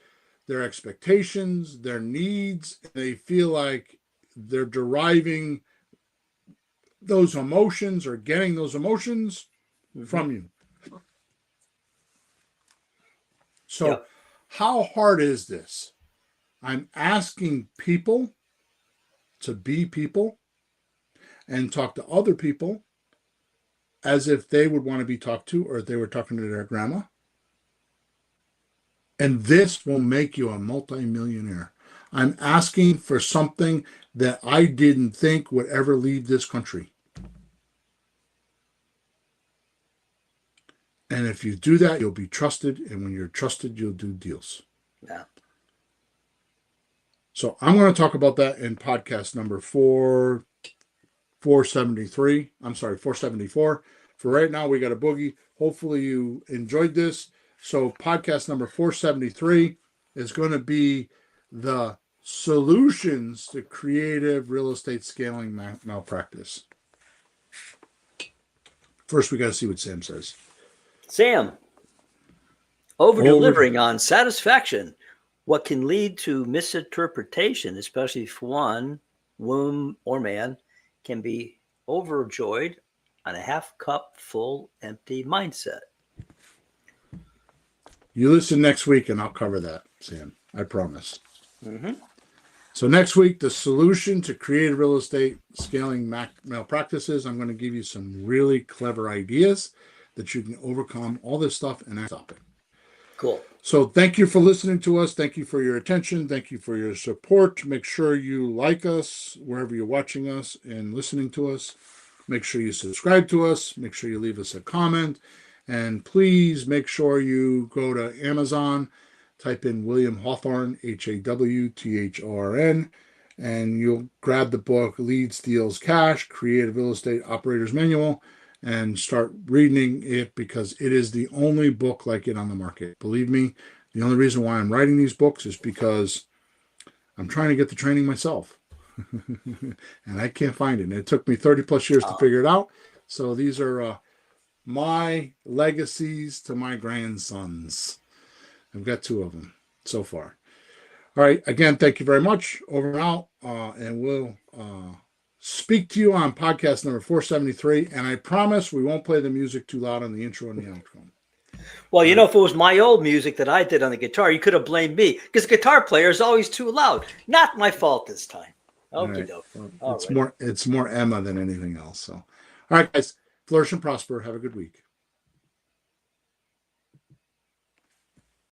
their expectations, their needs. They feel like they're deriving those emotions or getting those emotions from you. So how hard is this? I'm asking people to be people and talk to other people as if they would want to be talked to or if they were talking to their grandma. And this will make you a multimillionaire. I'm asking for something that I didn't think would ever leave this country. And if you do that, you'll be trusted. And when you're trusted, you'll do deals. Yeah. So I'm going to talk about that in podcast number 473. I'm sorry, 474. For right now, we got a boogie. Hopefully you enjoyed this. So podcast number 473 is going to be the solutions to creative real estate scaling malpractice. First, we got to see what Sam says. Sam, over-delivering on satisfaction. What can lead to misinterpretation, especially if one, woman or man, can be overjoyed on a half cup full empty mindset. You listen next week and I'll cover that, Sam. I promise. So next week, the solution to creative real estate scaling malpractices. I'm going to give you some really clever ideas that you can overcome all this stuff and stop it. Cool. So thank you for listening to us. Thank you for your attention. Thank you for your support. Make sure you like us wherever you're watching us and listening to us. Make sure you subscribe to us. Make sure you leave us a comment. And please make sure you go to Amazon, type in William Hawthorne, Hawthorn, and you'll grab the book Leads, Deals, Cash, Creative Real Estate Operator's Manual, and start reading it because it is the only book like it on the market. Believe me, the only reason why I'm writing these books is because I'm trying to get the training myself. And I can't find it. And it took me 30 plus years to figure it out. So these are my legacies to my grandsons. I've got 2 of them so far. All right. Again, thank you very much. Over and out. And we'll speak to you on podcast number 473. And I promise we won't play the music too loud on the intro and the outro. Well, you know, if it was my old music that I did on the guitar, you could have blamed me because the guitar player is always too loud. Not my fault this time. Okay, well, it's more Emma than anything else. So, all right, guys, flourish and prosper. Have a good week.